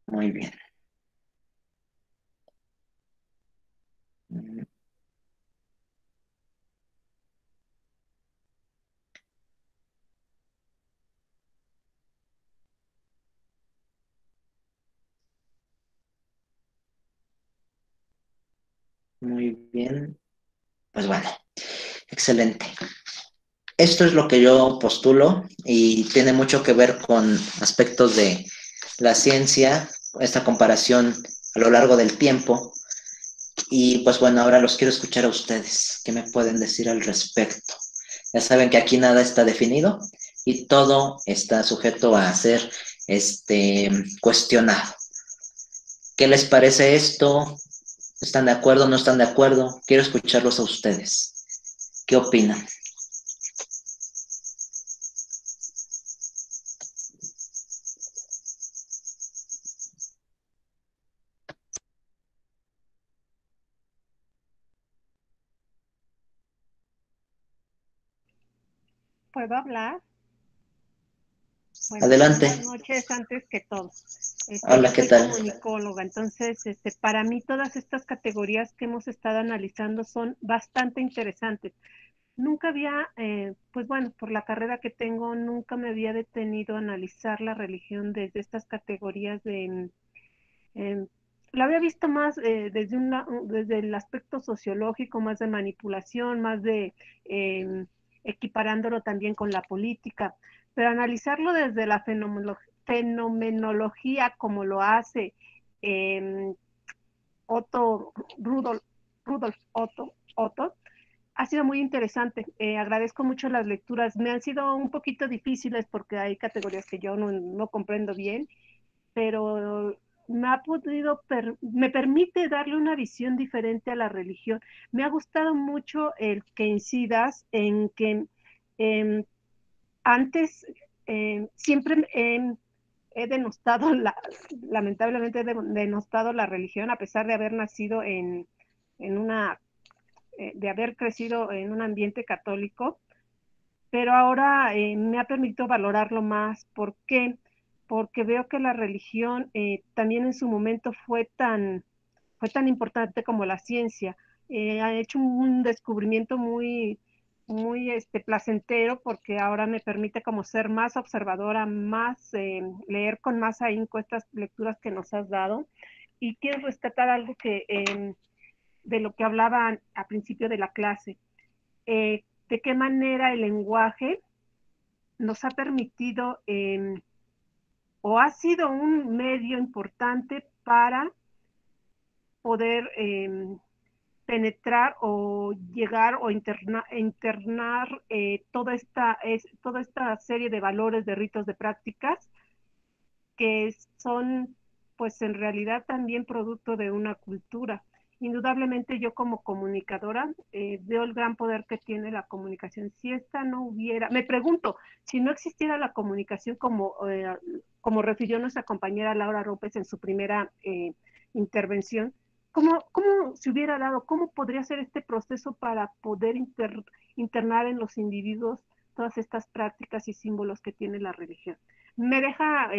Muy bien. Muy bien. Pues bueno, excelente. Esto es lo que yo postulo y tiene mucho que ver con aspectos de la ciencia, esta comparación a lo largo del tiempo. Y pues bueno, ahora los quiero escuchar a ustedes. ¿Qué me pueden decir al respecto? Ya saben que aquí nada está definido y todo está sujeto a ser cuestionado. ¿Qué les parece esto? ¿Están de acuerdo? ¿No están de acuerdo? Quiero escucharlos a ustedes. ¿Qué opinan? ¿Puedo hablar? Bueno, Adelante. buenas noches antes que todo. Hola, Yo ¿qué soy tal? comunicóloga, entonces para mí todas estas categorías que hemos estado analizando son bastante interesantes. Nunca había, pues bueno, por la carrera que tengo, nunca me había detenido a analizar la religión desde estas categorías de, la había visto más desde el aspecto sociológico, más de manipulación, más de equiparándolo también con la política, pero analizarlo desde la fenomenología como lo hace eh, Otto, Rudolf Otto, ha sido muy interesante. Agradezco mucho las lecturas. Me han sido un poquito difíciles porque hay categorías que yo no comprendo bien, pero me permite darle una visión diferente a la religión. Me ha gustado mucho el que incidas en que eh, antes siempre he denostado, lamentablemente he denostado la religión a pesar de haber nacido en una, de haber crecido en un ambiente católico, pero ahora me ha permitido valorarlo más. ¿Por qué? Porque veo que la religión también en su momento fue tan importante como la ciencia. Ha hecho un descubrimiento muy placentero porque ahora me permite como ser más observadora, leer con más ahínco estas lecturas que nos has dado. Y quiero rescatar algo de lo que hablaban a principio de la clase. De qué manera el lenguaje nos ha permitido o ha sido un medio importante para poder penetrar o llegar o internar toda esta serie de valores, de ritos, de prácticas que son, pues en realidad también producto de una cultura. Indudablemente yo como comunicadora veo el gran poder que tiene la comunicación. Si esta no hubiera, me pregunto, si no existiera la comunicación como refirió nuestra compañera Laura López en su primera intervención, ¿cómo se hubiera dado, cómo podría ser este proceso para poder internar en los individuos todas estas prácticas y símbolos que tiene la religión? Me deja,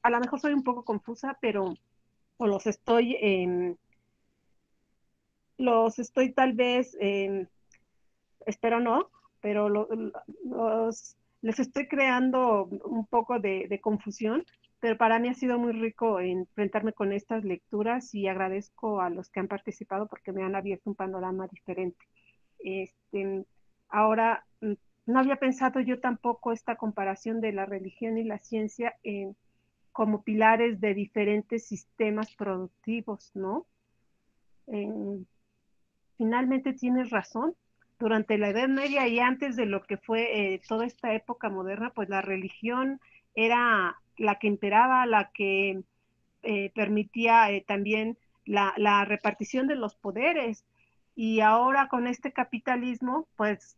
a lo mejor soy un poco confusa, pero o los estoy tal vez, espero no, pero les estoy creando un poco de confusión, pero para mí ha sido muy rico enfrentarme con estas lecturas y agradezco a los que han participado porque me han abierto un panorama diferente. Ahora, no había pensado yo tampoco esta comparación de la religión y la ciencia como pilares de diferentes sistemas productivos, ¿no? Finalmente tienes razón. Durante la Edad Media y antes de lo que fue toda esta época moderna, pues la religión era la que imperaba, la que permitía también la repartición de los poderes. Y ahora con este capitalismo, pues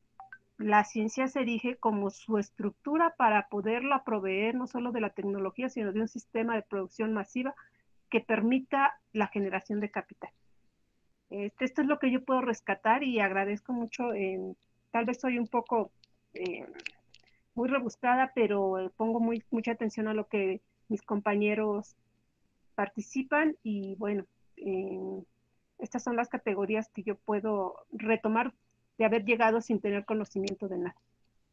la ciencia se erige como su estructura para poderla proveer no solo de la tecnología, sino de un sistema de producción masiva que permita la generación de capital. Esto es lo que yo puedo rescatar y agradezco mucho. Tal vez soy un poco muy rebuscada, pero pongo mucha atención a lo que mis compañeros participan y bueno, estas son las categorías que yo puedo retomar de haber llegado sin tener conocimiento de nada.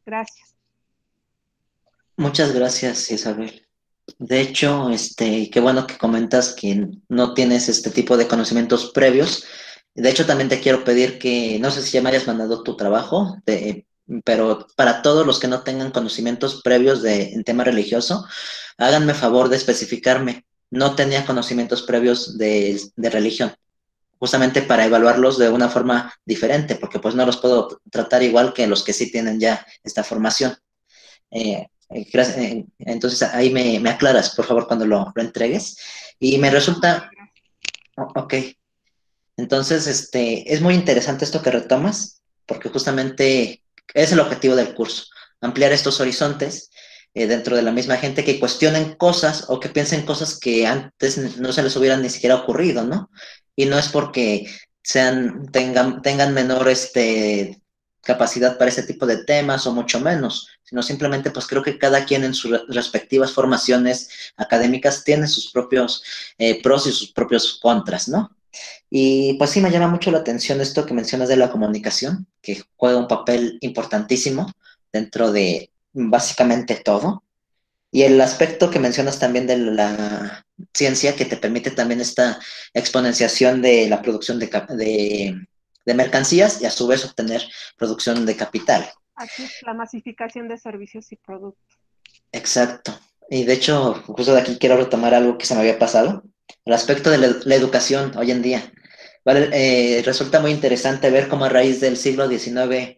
Gracias. Muchas gracias, Isabel. De hecho, qué bueno que comentas que no tienes este tipo de conocimientos previos. De hecho, también te quiero pedir que, no sé si ya me hayas mandado tu trabajo, pero para todos los que no tengan conocimientos previos en tema religioso, háganme favor de especificarme. No tenía conocimientos previos de religión, justamente para evaluarlos de una forma diferente, porque pues no los puedo tratar igual que los que sí tienen ya esta formación. Entonces ahí me aclaras, por favor, cuando lo entregues. Y me resulta, ok, entonces es muy interesante esto que retomas, porque justamente es el objetivo del curso, ampliar estos horizontes dentro de la misma gente, que cuestionen cosas o que piensen cosas que antes no se les hubieran ni siquiera ocurrido, ¿no? Y no es porque tengan menor capacidad para ese tipo de temas o mucho menos, sino simplemente pues creo que cada quien en sus respectivas formaciones académicas tiene sus propios pros y sus propios contras, ¿no? Y pues sí me llama mucho la atención esto que mencionas de la comunicación, que juega un papel importantísimo dentro de básicamente todo. Y el aspecto que mencionas también de la ciencia, que te permite también esta exponenciación de la producción de mercancías y a su vez obtener producción de capital. Así es, la masificación de servicios y productos. Exacto. Y de hecho, justo de aquí quiero retomar algo que se me había pasado. El aspecto de la educación hoy en día. ¿Vale? Resulta muy interesante ver cómo a raíz del siglo XIX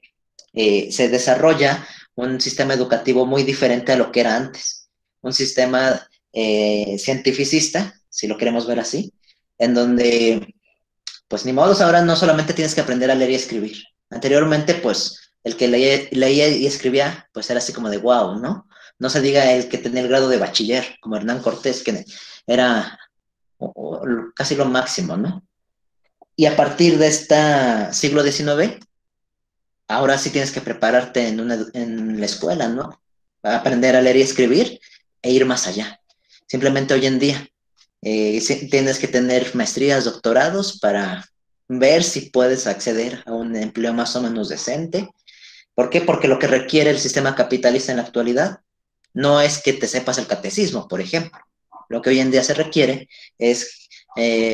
se desarrolla un sistema educativo muy diferente a lo que era antes. Un sistema cientificista, si lo queremos ver así, en donde, pues ni modos, ahora no solamente tienes que aprender a leer y escribir. Anteriormente, pues, el que leía y escribía, pues era así como de wow, ¿no? No se diga el que tenía el grado de bachiller, como Hernán Cortés, que era casi lo máximo, ¿no? Y a partir de este siglo XIX, ahora sí tienes que prepararte en la escuela, ¿no? Para aprender a leer y escribir e ir más allá. Simplemente hoy en día tienes que tener maestrías, doctorados para ver si puedes acceder a un empleo más o menos decente. ¿Por qué? Porque lo que requiere el sistema capitalista en la actualidad no es que te sepas el catecismo, por ejemplo. Lo que hoy en día se requiere es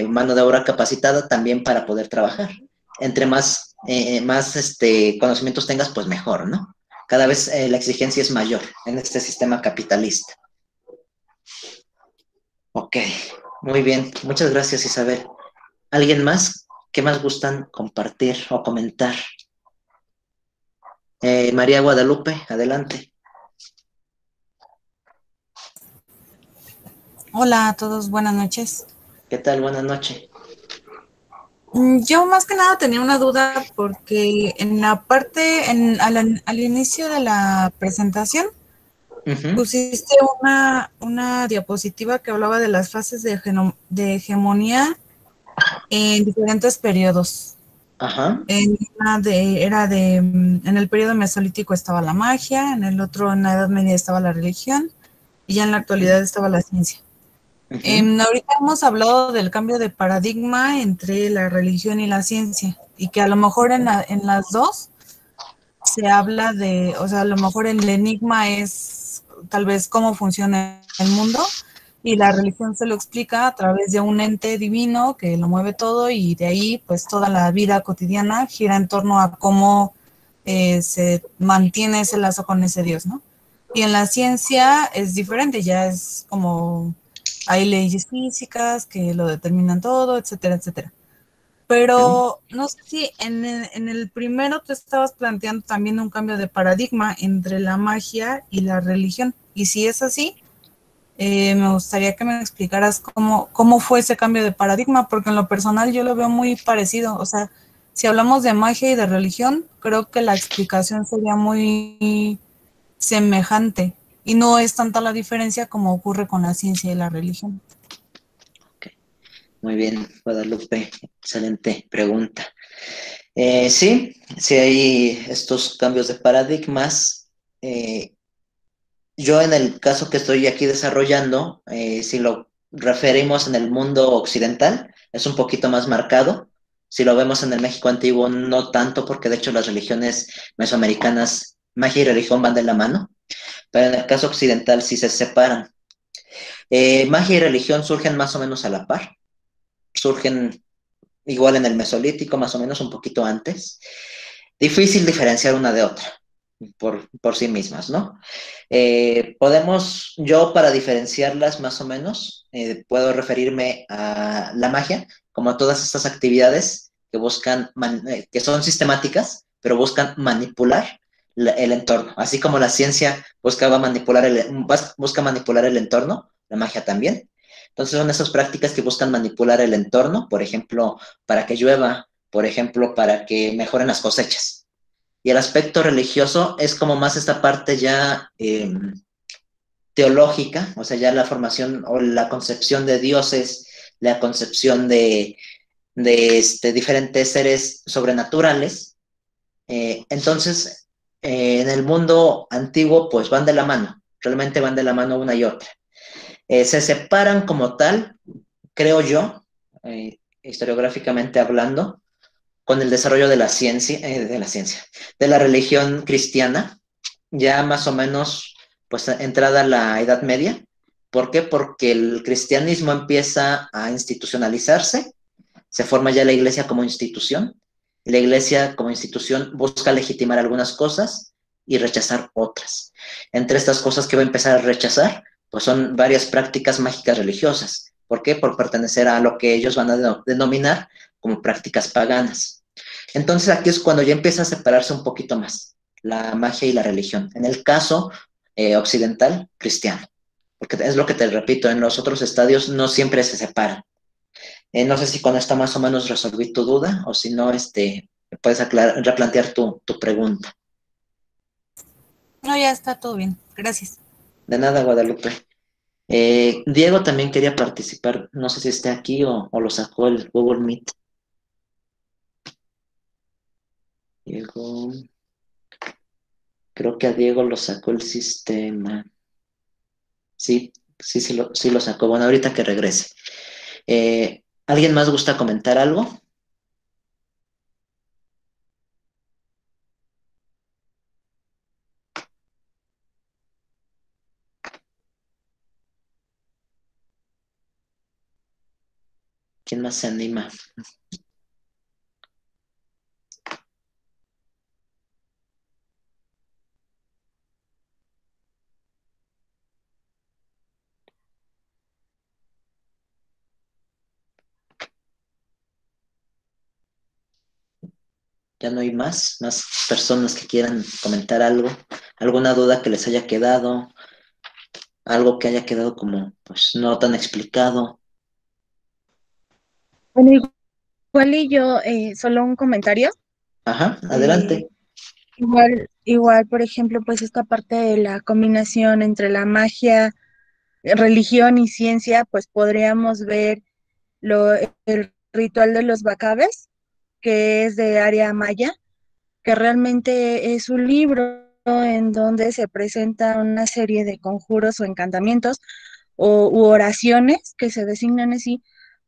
mano de obra capacitada también para poder trabajar. Entre más conocimientos tengas, pues mejor, ¿no? Cada vez la exigencia es mayor en este sistema capitalista. Ok, muy bien. Muchas gracias, Isabel. ¿Alguien más? ¿Qué más gustan compartir o comentar? María Guadalupe, adelante. Hola a todos, buenas noches. ¿Qué tal? Buenas noches. Yo más que nada tenía una duda porque en la parte, al inicio de la presentación, Ujú. pusiste una diapositiva que hablaba de las fases de hegemonía en diferentes periodos. Ajá. En el periodo mesolítico estaba la magia, en el otro, en la Edad Media estaba la religión y ya en la actualidad estaba la ciencia. Ujú. Ahorita hemos hablado del cambio de paradigma entre la religión y la ciencia y que a lo mejor en las dos se habla de, o sea, a lo mejor el enigma es tal vez cómo funciona el mundo y la religión se lo explica a través de un ente divino que lo mueve todo y de ahí pues toda la vida cotidiana gira en torno a cómo se mantiene ese lazo con ese Dios, ¿no? Y en la ciencia es diferente, ya es como hay leyes físicas que lo determinan todo, etcétera, etcétera. Pero no sé si en el primero te estabas planteando también un cambio de paradigma entre la magia y la religión. Y si es así, me gustaría que me explicaras cómo fue ese cambio de paradigma, porque en lo personal yo lo veo muy parecido. O sea, si hablamos de magia y de religión, creo que la explicación sería muy semejante y no es tanta la diferencia como ocurre con la ciencia y la religión. Ok. Muy bien, Guadalupe. Excelente pregunta. Sí hay estos cambios de paradigmas. Yo en el caso que estoy aquí desarrollando, si lo referimos en el mundo occidental, es un poquito más marcado. Si lo vemos en el México antiguo, no tanto, porque de hecho las religiones mesoamericanas, magia y religión van de la mano, pero en el caso occidental sí se separan. Magia y religión surgen más o menos a la par, surgen igual en el Mesolítico, más o menos un poquito antes. Difícil diferenciar una de otra por sí mismas, ¿no? Yo para diferenciarlas más o menos, puedo referirme a la magia como a todas estas actividades que que son sistemáticas, pero buscan manipular el entorno. Así como la ciencia busca manipular el entorno, la magia también. Entonces son esas prácticas que buscan manipular el entorno, por ejemplo, para que llueva, por ejemplo, para que mejoren las cosechas. Y el aspecto religioso es como más esta parte ya teológica, o sea, ya la formación o la concepción de dioses, la concepción de diferentes seres sobrenaturales. Entonces, en el mundo antiguo, pues van de la mano, realmente van de la mano una y otra. Se separan como tal, creo yo, historiográficamente hablando, con el desarrollo de la religión cristiana, ya más o menos, pues entrada la Edad Media. ¿Por qué? Porque el cristianismo empieza a institucionalizarse, se forma ya la iglesia como institución, y la iglesia como institución busca legitimar algunas cosas y rechazar otras. Entre estas cosas que va a empezar a rechazar, pues son varias prácticas mágicas religiosas. ¿Por qué? Por pertenecer a lo que ellos van a denominar como prácticas paganas. Entonces aquí es cuando ya empieza a separarse un poquito más la magia y la religión. En el caso occidental, cristiano. Porque es lo que te repito, en los otros estadios no siempre se separan. No sé si con esto más o menos resolví tu duda o si no, puedes replantear tu pregunta. No, ya está todo bien. Gracias. De nada, Guadalupe. Diego también quería participar. No sé si está aquí o lo sacó el Google Meet. Diego, creo que a Diego lo sacó el sistema. Sí, sí lo sacó. Bueno, ahorita que regrese. ¿Alguien más gusta comentar algo? ¿Quién más se anima? ya no hay más personas que quieran comentar algo, alguna duda que les haya quedado, algo que haya quedado como pues no tan explicado. Bueno, igual y yo, solo un comentario. Ajá, adelante. Igual, por ejemplo, pues esta parte de la combinación entre la magia, religión y ciencia, pues podríamos ver el ritual de los bacabes, que es de área maya, que realmente es un libro en donde se presenta una serie de conjuros o encantamientos u oraciones que se designan así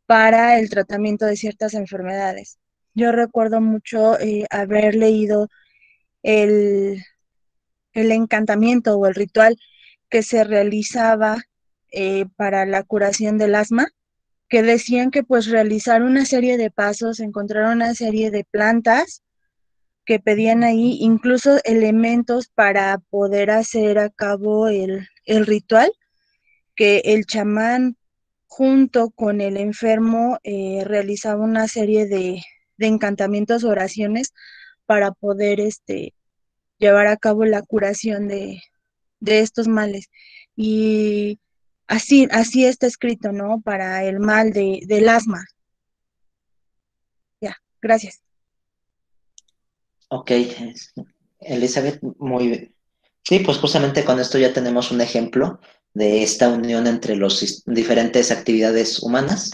para el tratamiento de ciertas enfermedades. Yo recuerdo mucho haber leído el, el encantamiento o el ritual que se realizaba para la curación del asma, que decían que pues realizar una serie de pasos, encontrar una serie de plantas que pedían ahí, incluso elementos para poder hacer a cabo el ritual, que el chamán junto con el enfermo realizaba una serie de encantamientos, oraciones para poder llevar a cabo la curación de estos males. Y así está escrito, ¿no? Para el mal del asma. Ya, gracias. Ok, Elizabeth, muy bien. Sí, pues justamente con esto ya tenemos un ejemplo de esta unión entre las diferentes actividades humanas.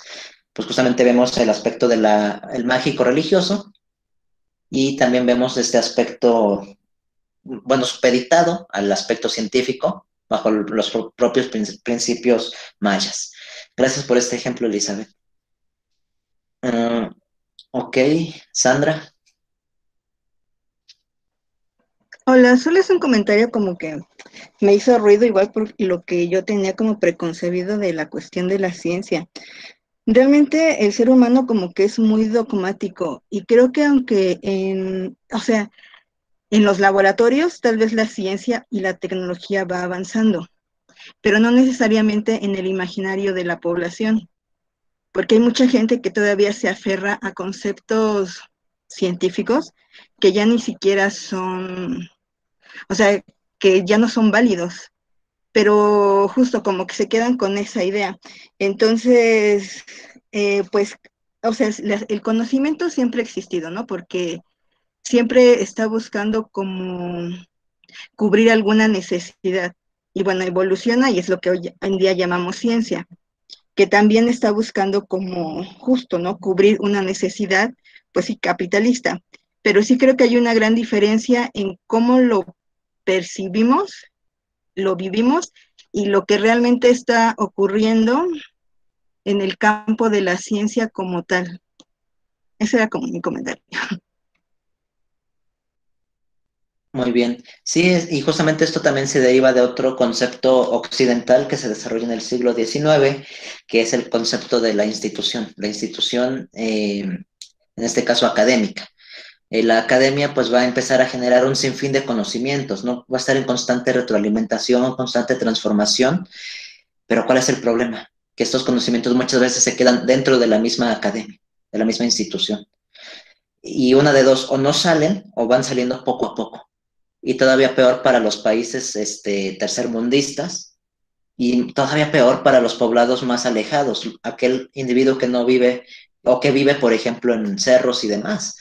Pues justamente vemos el aspecto del el mágico religioso y también vemos este aspecto, bueno, supeditado al aspecto científico bajo los propios principios mayas. Gracias por este ejemplo, Elizabeth. Ok, Sandra. Hola, solo es un comentario como que me hizo ruido igual por lo que yo tenía como preconcebido de la cuestión de la ciencia. Realmente el ser humano como que es muy dogmático y creo que aunque o sea, en los laboratorios tal vez la ciencia y la tecnología va avanzando, pero no necesariamente en el imaginario de la población, porque hay mucha gente que todavía se aferra a conceptos científicos que ya ni siquiera son, o sea, que ya no son válidos, pero justo como que se quedan con esa idea. Entonces, pues, o sea, el conocimiento siempre ha existido, ¿no? Porque siempre está buscando como cubrir alguna necesidad. Y bueno, evoluciona y es lo que hoy en día llamamos ciencia, que también está buscando como justo, ¿no? Cubrir una necesidad, pues sí, capitalista. Pero sí creo que hay una gran diferencia en cómo lo percibimos, lo vivimos y lo que realmente está ocurriendo en el campo de la ciencia como tal. Ese era como mi comentario. Muy bien. Sí, y justamente esto también se deriva de otro concepto occidental que se desarrolla en el siglo XIX, que es el concepto de la institución, en este caso académica. La academia pues va a empezar a generar un sinfín de conocimientos, ¿no? Va a estar en constante retroalimentación, constante transformación, pero ¿cuál es el problema? Que estos conocimientos muchas veces se quedan dentro de la misma academia, de la misma institución. Y una de dos, o no salen o van saliendo poco a poco. Y todavía peor para los países tercermundistas y todavía peor para los poblados más alejados, aquel individuo que no vive o que vive, por ejemplo, en cerros y demás,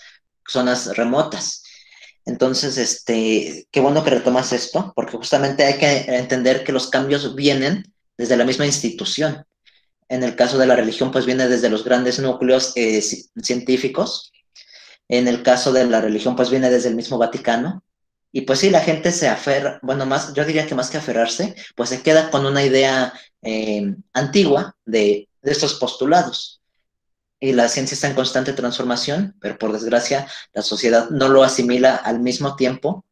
zonas remotas. Entonces, qué bueno que retomas esto, porque justamente hay que entender que los cambios vienen desde la misma institución. En el caso de la religión, pues viene desde los grandes núcleos científicos. En el caso de la religión, pues viene desde el mismo Vaticano. Y pues sí, la gente se aferra, bueno, más, yo diría que más que aferrarse, pues se queda con una idea antigua de estos postulados. Y la ciencia está en constante transformación, pero por desgracia la sociedad no lo asimila al mismo tiempo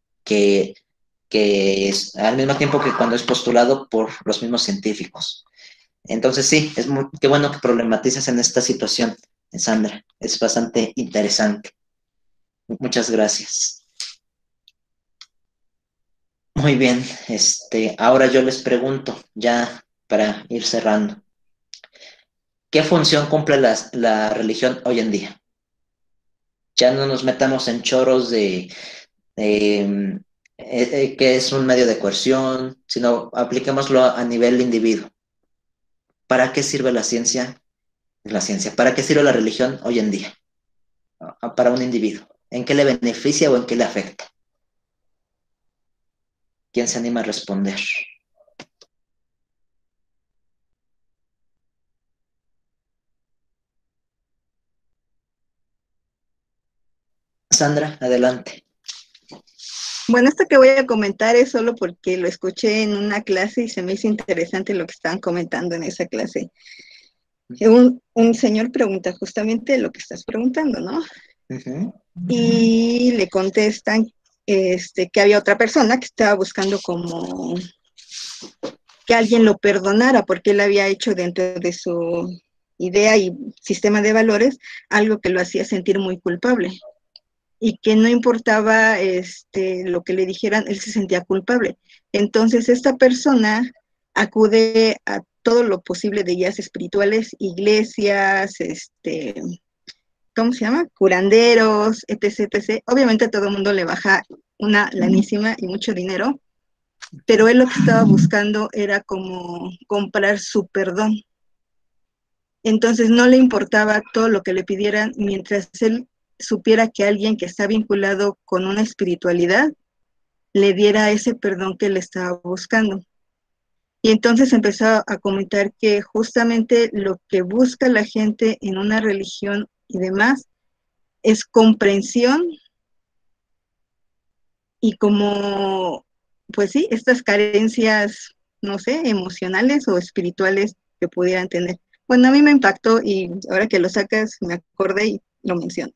al mismo tiempo que cuando es postulado por los mismos científicos. Entonces sí, qué bueno que problematizas en esta situación, Sandra. Es bastante interesante. Muchas gracias. Muy bien, ahora yo les pregunto, ya para ir cerrando, ¿qué función cumple la religión hoy en día? Ya no nos metamos en choros de que es un medio de coerción, sino apliquémoslo a nivel individuo. ¿Para qué sirve la ciencia? La ciencia. ¿Para qué sirve la religión hoy en día? Para un individuo. ¿En qué le beneficia o en qué le afecta? ¿Quién se anima a responder? Sandra, adelante. Bueno, esto que voy a comentar es solo porque lo escuché en una clase y se me hizo interesante lo que estaban comentando en esa clase. Un señor pregunta justamente lo que estás preguntando, ¿no? Uh-huh. Y le contestan que había otra persona que estaba buscando como que alguien lo perdonara porque él había hecho dentro de su idea y sistema de valores algo que lo hacía sentir muy culpable y que no importaba lo que le dijeran, él se sentía culpable. Entonces esta persona acude a todo lo posible de guías espirituales, iglesias, ¿cómo se llama? Curanderos, etc, etc. Obviamente a todo el mundo le baja una lanísima y mucho dinero, pero él lo que estaba buscando era como comprar su perdón. Entonces no le importaba todo lo que le pidieran mientras él supiera que alguien que está vinculado con una espiritualidad le diera ese perdón que le estaba buscando. Y entonces empezó a comentar que justamente lo que busca la gente en una religión y demás es comprensión y como, pues sí, estas carencias, no sé, emocionales o espirituales que pudieran tener. Bueno, a mí me impactó y ahora que lo sacas me acordé y lo menciono.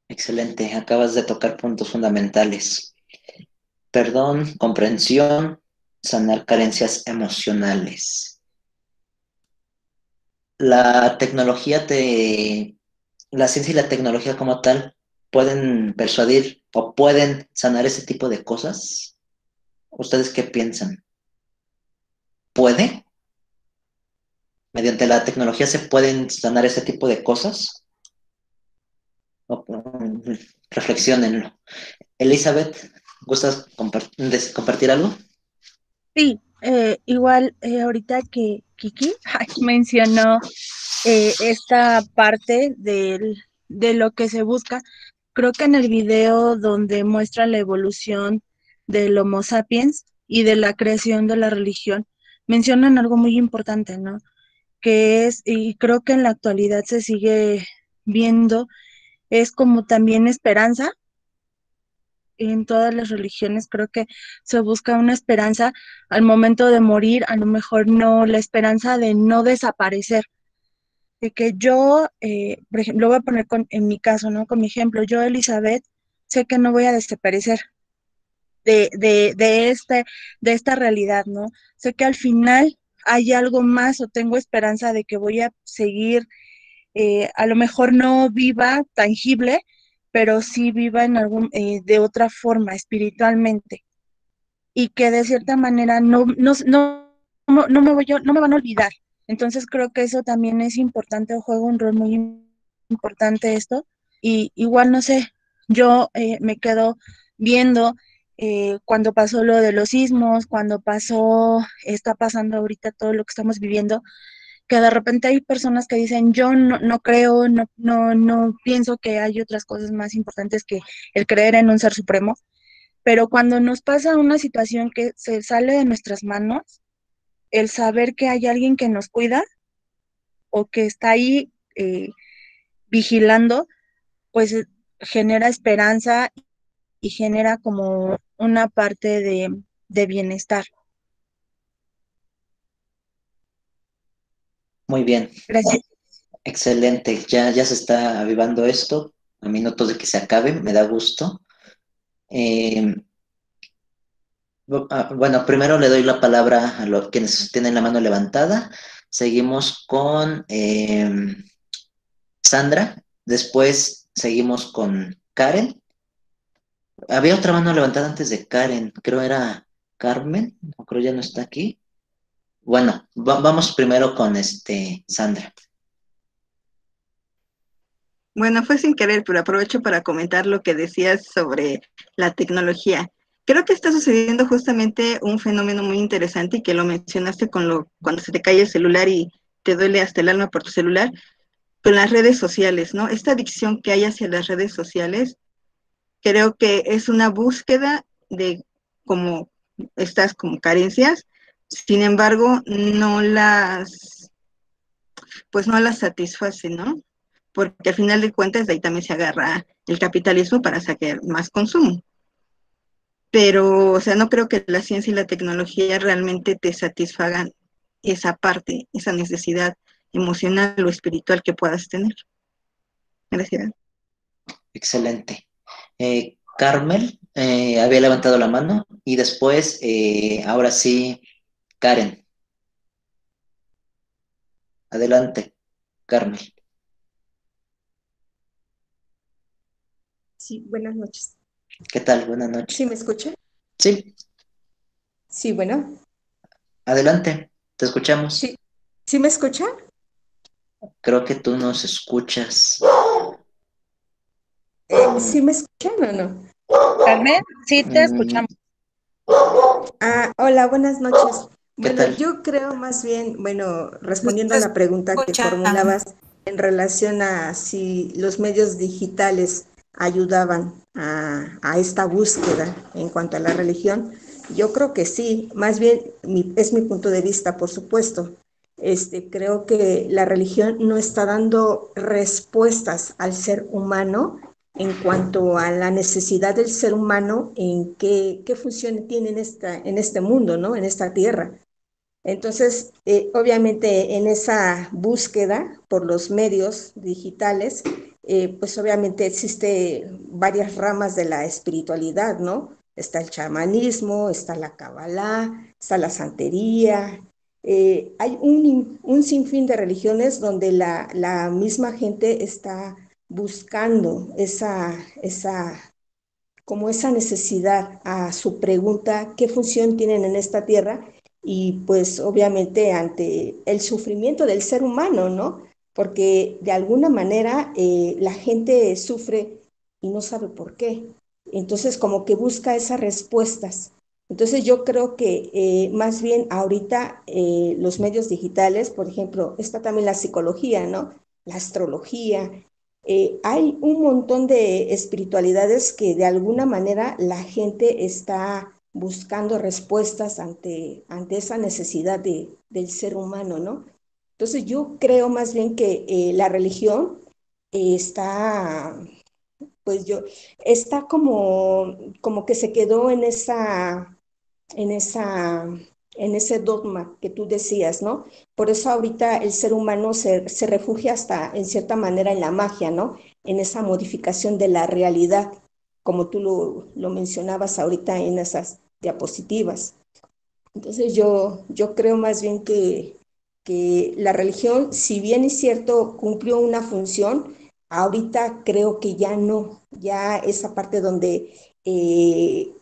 Excelente, acabas de tocar puntos fundamentales. Perdón, comprensión, sanar carencias emocionales. La ciencia y la tecnología como tal pueden persuadir o pueden sanar ese tipo de cosas. ¿Ustedes qué piensan? ¿Puede? ¿Mediante la tecnología se pueden sanar ese tipo de cosas? Reflexionenlo. Elizabeth, ¿gustas compartir algo? Sí, igual ahorita que Kiki mencionó esta parte de lo que se busca, creo que en el video donde muestra la evolución del Homo sapiens y de la creación de la religión, mencionan algo muy importante, ¿no? Que es, y creo que en la actualidad se sigue viendo, es como también esperanza. En todas las religiones creo que se busca una esperanza al momento de morir, a lo mejor no la esperanza de no desaparecer, de que yo, por ejemplo, lo voy a poner en mi caso, ¿no? Con mi ejemplo, yo, Elizabeth, sé que no voy a desaparecer de esta realidad, ¿no? Sé que al final hay algo más o tengo esperanza de que voy a seguir, a lo mejor no viva tangible, pero sí viva en de otra forma, espiritualmente, y que de cierta manera no me van a olvidar. Entonces creo que eso también es importante, o juega un rol muy importante esto. Y igual, no sé, yo me quedo viendo cuando pasó lo de los sismos, cuando está pasando ahorita todo lo que estamos viviendo, que de repente hay personas que dicen, yo no creo, no pienso que hay otras cosas más importantes que el creer en un ser supremo, pero cuando nos pasa una situación que se sale de nuestras manos, el saber que hay alguien que nos cuida o que está ahí vigilando, pues genera esperanza y genera como una parte de bienestar. Muy bien. Gracias. Excelente. Ya se está avivando esto. A minutos de que se acabe, me da gusto. Bueno, primero le doy la palabra a los quienes tienen la mano levantada. Seguimos con Sandra. Después seguimos con Karen. Había otra mano levantada antes de Karen. Creo era Carmen. No, creo ya no está aquí. Bueno, vamos primero con Sandra. Bueno, fue sin querer, pero aprovecho para comentar lo que decías sobre la tecnología. Creo que está sucediendo justamente un fenómeno muy interesante y que lo mencionaste cuando se te cae el celular y te duele hasta el alma por tu celular, con las redes sociales, ¿no? Esta adicción que hay hacia las redes sociales, creo que es una búsqueda de como estas como carencias, sin embargo, pues no las satisface, ¿no? Porque al final de cuentas de ahí también se agarra el capitalismo para sacar más consumo. Pero, o sea, no creo que la ciencia y la tecnología realmente te satisfagan esa parte, esa necesidad emocional o espiritual que puedas tener. Gracias. Excelente. Carmel había levantado la mano y después, ahora sí, Karen. Adelante, Carmel. Sí, buenas noches. ¿Qué tal? Buenas noches. ¿Sí me escucha? Sí, Sí, bueno. adelante, te escuchamos. Sí, ¿sí me escucha? Creo que tú nos escuchas. ¿Sí me escuchan o no? Carmen, sí te Mm, escuchamos. Hola, buenas noches. ¿Qué Bueno, tal? yo creo más bien, bueno, respondiendo a Te la pregunta que escuchan. formulabas en relación a si los medios digitales ayudaban a esta búsqueda en cuanto a la religión, yo creo que sí, más bien es mi punto de vista, por supuesto. Creo que la religión no está dando respuestas al ser humano en cuanto a la necesidad del ser humano en qué función tiene en este mundo, ¿no? En esta tierra. Entonces, obviamente en esa búsqueda por los medios digitales, pues obviamente existe varias ramas de la espiritualidad, ¿no? Está el chamanismo, está la cabalá, está la santería. Hay un sinfín de religiones donde la misma gente está buscando como esa necesidad a su pregunta, ¿qué función tienen en esta tierra? Y pues obviamente ante el sufrimiento del ser humano, ¿no? Porque de alguna manera la gente sufre y no sabe por qué. Entonces como que busca esas respuestas. Entonces yo creo que más bien ahorita los medios digitales, por ejemplo, está también la psicología, ¿no? La astrología, hay un montón de espiritualidades que de alguna manera la gente está buscando respuestas ante esa necesidad del ser humano, ¿no? Entonces yo creo más bien que la religión está, pues está como que se quedó en esa, en ese dogma que tú decías, ¿no? Por eso ahorita el ser humano se refugia hasta en cierta manera en la magia, ¿no? En esa modificación de la realidad, como tú lo mencionabas ahorita en esas diapositivas. Entonces yo creo más bien que la religión, si bien es cierto, cumplió una función, ahorita creo que ya no, ya esa parte donde cree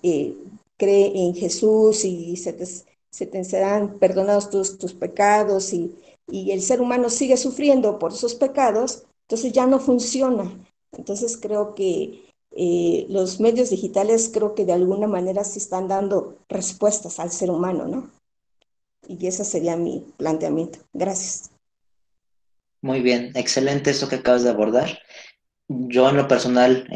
en Jesús y se te serán perdonados tus pecados y el ser humano sigue sufriendo por esos pecados, entonces ya no funciona. Entonces creo que los medios digitales creo que de alguna manera sí están dando respuestas al ser humano, ¿no? Y ese sería mi planteamiento. Gracias. Muy bien, excelente eso que acabas de abordar. Yo en lo personal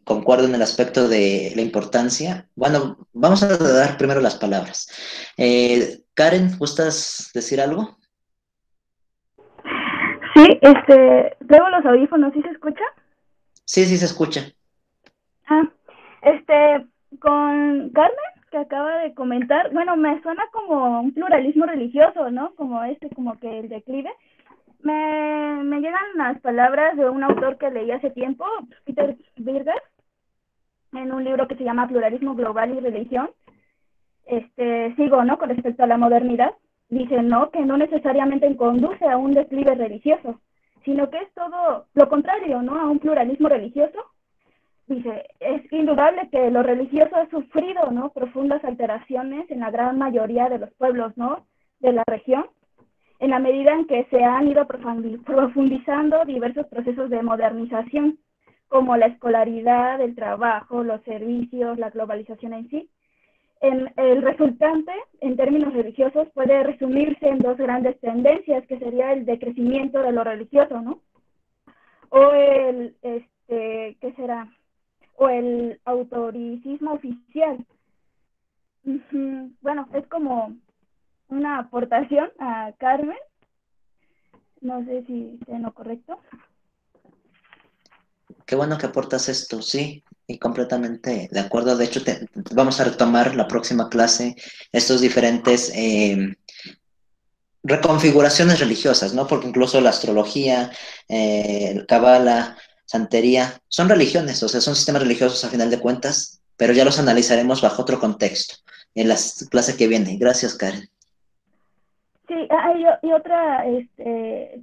concuerdo en el aspecto de la importancia. Bueno, vamos a dar primero las palabras. Karen, ¿gustas decir algo? Sí, traigo los audífonos, ¿sí se escucha? Sí, sí se escucha. Ah, con Carmen, que acaba de comentar, bueno, me suena como un pluralismo religioso, ¿no? Como que el declive. Me llegan las palabras de un autor que leí hace tiempo, Peter Birger, en un libro que se llama Pluralismo Global y Religión. Sigo, ¿no? Con respecto a la modernidad, dice, ¿no? Que no necesariamente conduce a un declive religioso, sino que es todo lo contrario, ¿no? A un pluralismo religioso. Dice, es indudable que lo religioso ha sufrido, ¿no? Profundas alteraciones en la gran mayoría de los pueblos, ¿no? De la región. en la medida en que se han ido profundizando diversos procesos de modernización, como la escolaridad, el trabajo, los servicios, la globalización en sí. El resultante, en términos religiosos, puede resumirse en dos grandes tendencias, que sería el decrecimiento de lo religioso, ¿no? O ¿qué será? O el autoricismo oficial. Bueno, es como una aportación a Carmen. No sé si estoy en lo correcto. Qué bueno que aportas esto, sí, y completamente de acuerdo. De hecho, vamos a retomar la próxima clase estos diferentes reconfiguraciones religiosas, ¿no? Porque incluso la astrología, el cábala, santería, son religiones, o sea, son sistemas religiosos a final de cuentas, pero ya los analizaremos bajo otro contexto en la clase que viene. Gracias, Karen. Sí, y otra,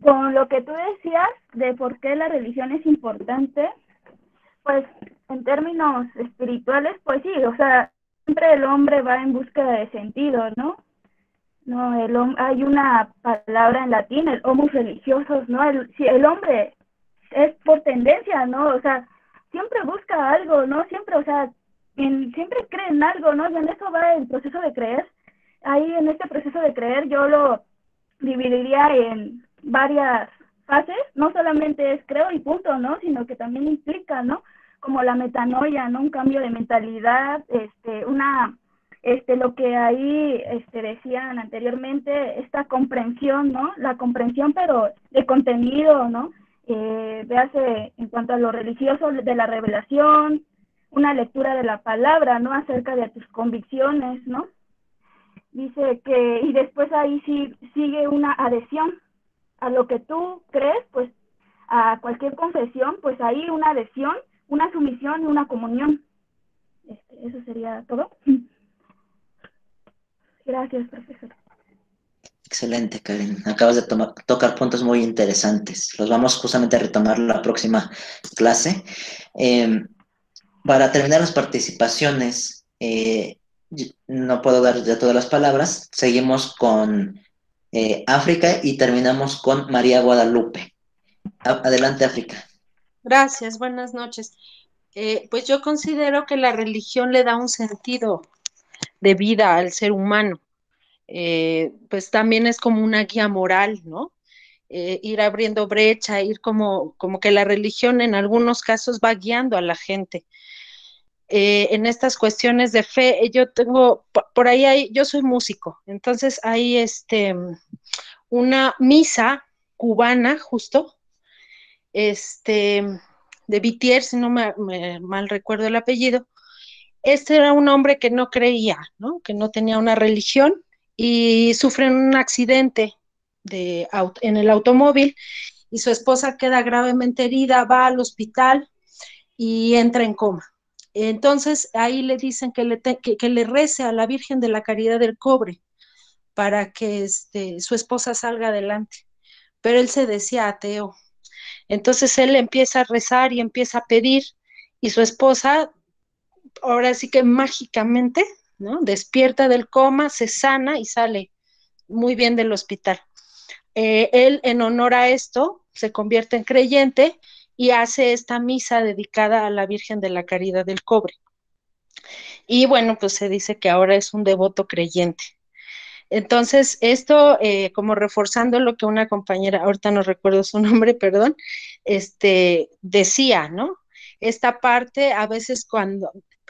con lo que tú decías de por qué la religión es importante, pues en términos espirituales, pues sí, o sea, siempre el hombre va en búsqueda de sentido, ¿no? No, hay una palabra en latín, el homus religiosos, ¿no? Si el hombre es por tendencia, ¿no? O sea, siempre busca algo, ¿no? Siempre, o sea, siempre cree en algo, ¿no? Y en eso va el proceso de creer. Ahí en este proceso de creer yo lo dividiría en varias fases, no solamente es creo y punto, ¿no? Sino que también implica, ¿no? Como la metanoia, ¿no? Un cambio de mentalidad, lo que ahí decían anteriormente, esta comprensión, ¿no? La comprensión, pero de contenido, ¿no? Véase en cuanto a lo religioso, de la revelación, una lectura de la palabra, ¿no? Acerca de tus convicciones, ¿no? Dice que, y después ahí sí sigue una adhesión a lo que tú crees, pues a cualquier confesión, pues ahí una adhesión, una sumisión y una comunión. Eso sería todo. Gracias, profesor. Excelente, Karen. Acabas de tocar puntos muy interesantes. Los vamos justamente a retomar la próxima clase. Para terminar las participaciones, no puedo dar ya todas las palabras. Seguimos con África y terminamos con María Guadalupe. Adelante, África. Gracias, buenas noches. Pues yo considero que la religión le da un sentido de vida al ser humano. Pues también es como una guía moral, ¿no? Ir abriendo brecha, ir como que la religión en algunos casos va guiando a la gente. En estas cuestiones de fe, yo tengo, por ahí yo soy músico, entonces hay una misa cubana, justo, de Vitier, si no me mal recuerdo el apellido. Este era un hombre que no creía, ¿no? Que no tenía una religión y sufre un accidente en el automóvil y su esposa queda gravemente herida, va al hospital y entra en coma. Entonces ahí le dicen que le rece a la Virgen de la Caridad del Cobre para que su esposa salga adelante. Pero él se decía ateo. Entonces él empieza a rezar y empieza a pedir y su esposa ahora sí que mágicamente, ¿no? Despierta del coma, se sana y sale muy bien del hospital. Él, en honor a esto, se convierte en creyente y hace esta misa dedicada a la Virgen de la Caridad del Cobre. Y bueno, pues se dice que ahora es un devoto creyente. Entonces, esto, como reforzando lo que una compañera, ahorita no recuerdo su nombre, perdón, decía, ¿no? Esta parte, a veces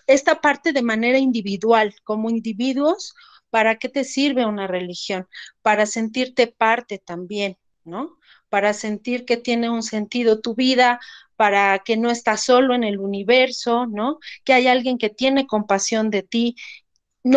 esta parte de manera individual, como individuos, ¿para qué te sirve una religión? Para sentirte parte también, ¿no? Para sentir que tiene un sentido tu vida, para que no estás solo en el universo, ¿no? Que hay alguien que tiene compasión de ti,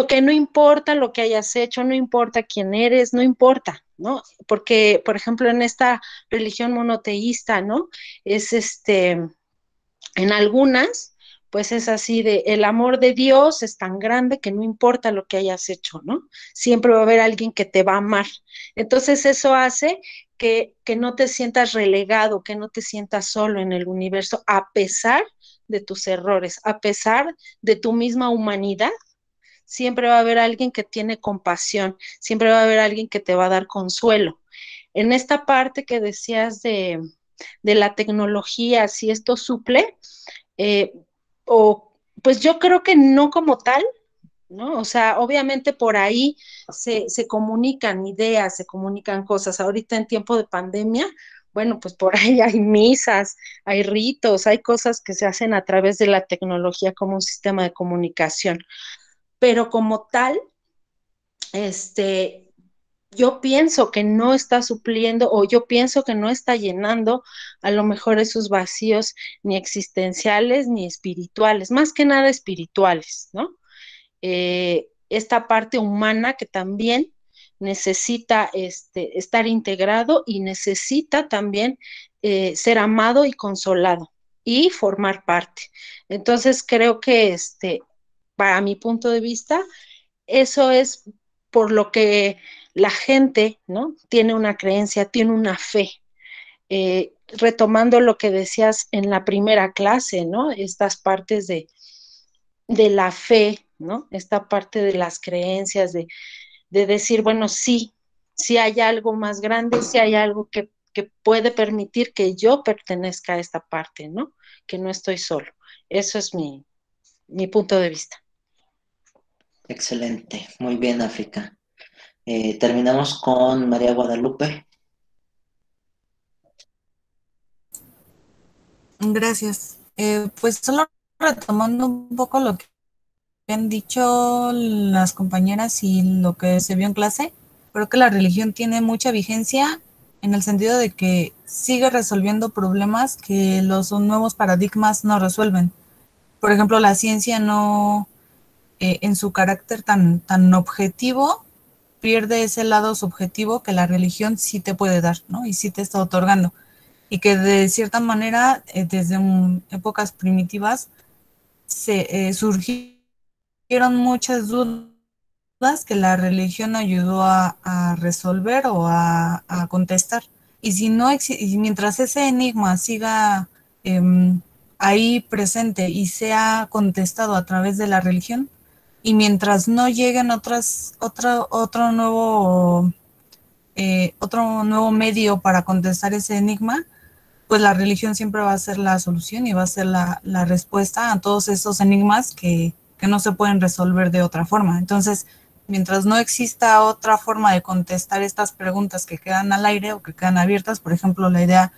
que no importa lo que hayas hecho, no importa quién eres, no importa, ¿no? Porque, por ejemplo, en esta religión monoteísta, ¿no? Es en algunas, pues es así de, el amor de Dios es tan grande que no importa lo que hayas hecho, ¿no? Siempre va a haber alguien que te va a amar. Entonces eso hace que no te sientas relegado, que no te sientas solo en el universo, a pesar de tus errores, a pesar de tu misma humanidad. Siempre va a haber alguien que tiene compasión, siempre va a haber alguien que te va a dar consuelo. En esta parte que decías de la tecnología, si esto suple, eh, o pues yo creo que no como tal, ¿no? O sea, obviamente por ahí se comunican ideas, se comunican cosas. Ahorita en tiempo de pandemia, bueno, pues por ahí hay misas, hay ritos, hay cosas que se hacen a través de la tecnología como un sistema de comunicación. Pero como tal, este, yo pienso que no está supliendo o yo pienso que no está llenando a lo mejor esos vacíos ni existenciales ni espirituales, más que nada espirituales, ¿no? Esta parte humana que también necesita estar integrado y necesita también ser amado y consolado y formar parte. Entonces creo que para mi punto de vista, eso es por lo que la gente, ¿no? Tiene una creencia, tiene una fe. Retomando lo que decías en la primera clase, ¿no? Estas partes de la fe, ¿no? Esta parte de las creencias, de decir, bueno, sí, sí hay algo más grande, sí hay algo que puede permitir que yo pertenezca a esta parte, ¿no? Que no estoy solo. Eso es mi punto de vista. Excelente, muy bien, África. Terminamos con María Guadalupe. Gracias. Pues solo retomando un poco lo que han dicho las compañeras y lo que se vio en clase, creo que la religión tiene mucha vigencia en el sentido de que sigue resolviendo problemas que los nuevos paradigmas no resuelven. Por ejemplo, la ciencia no, en su carácter tan objetivo, pierde ese lado subjetivo que la religión sí te puede dar, ¿no? Y sí te está otorgando. Y que de cierta manera, desde épocas primitivas, se surgieron muchas dudas que la religión ayudó a resolver o a contestar. Y si no y mientras ese enigma siga ahí presente y sea contestado a través de la religión, y mientras no lleguen otro nuevo medio para contestar ese enigma, pues la religión siempre va a ser la solución y va a ser la respuesta a todos esos enigmas que no se pueden resolver de otra forma. Entonces, mientras no exista otra forma de contestar estas preguntas que quedan al aire o que quedan abiertas, por ejemplo, la idea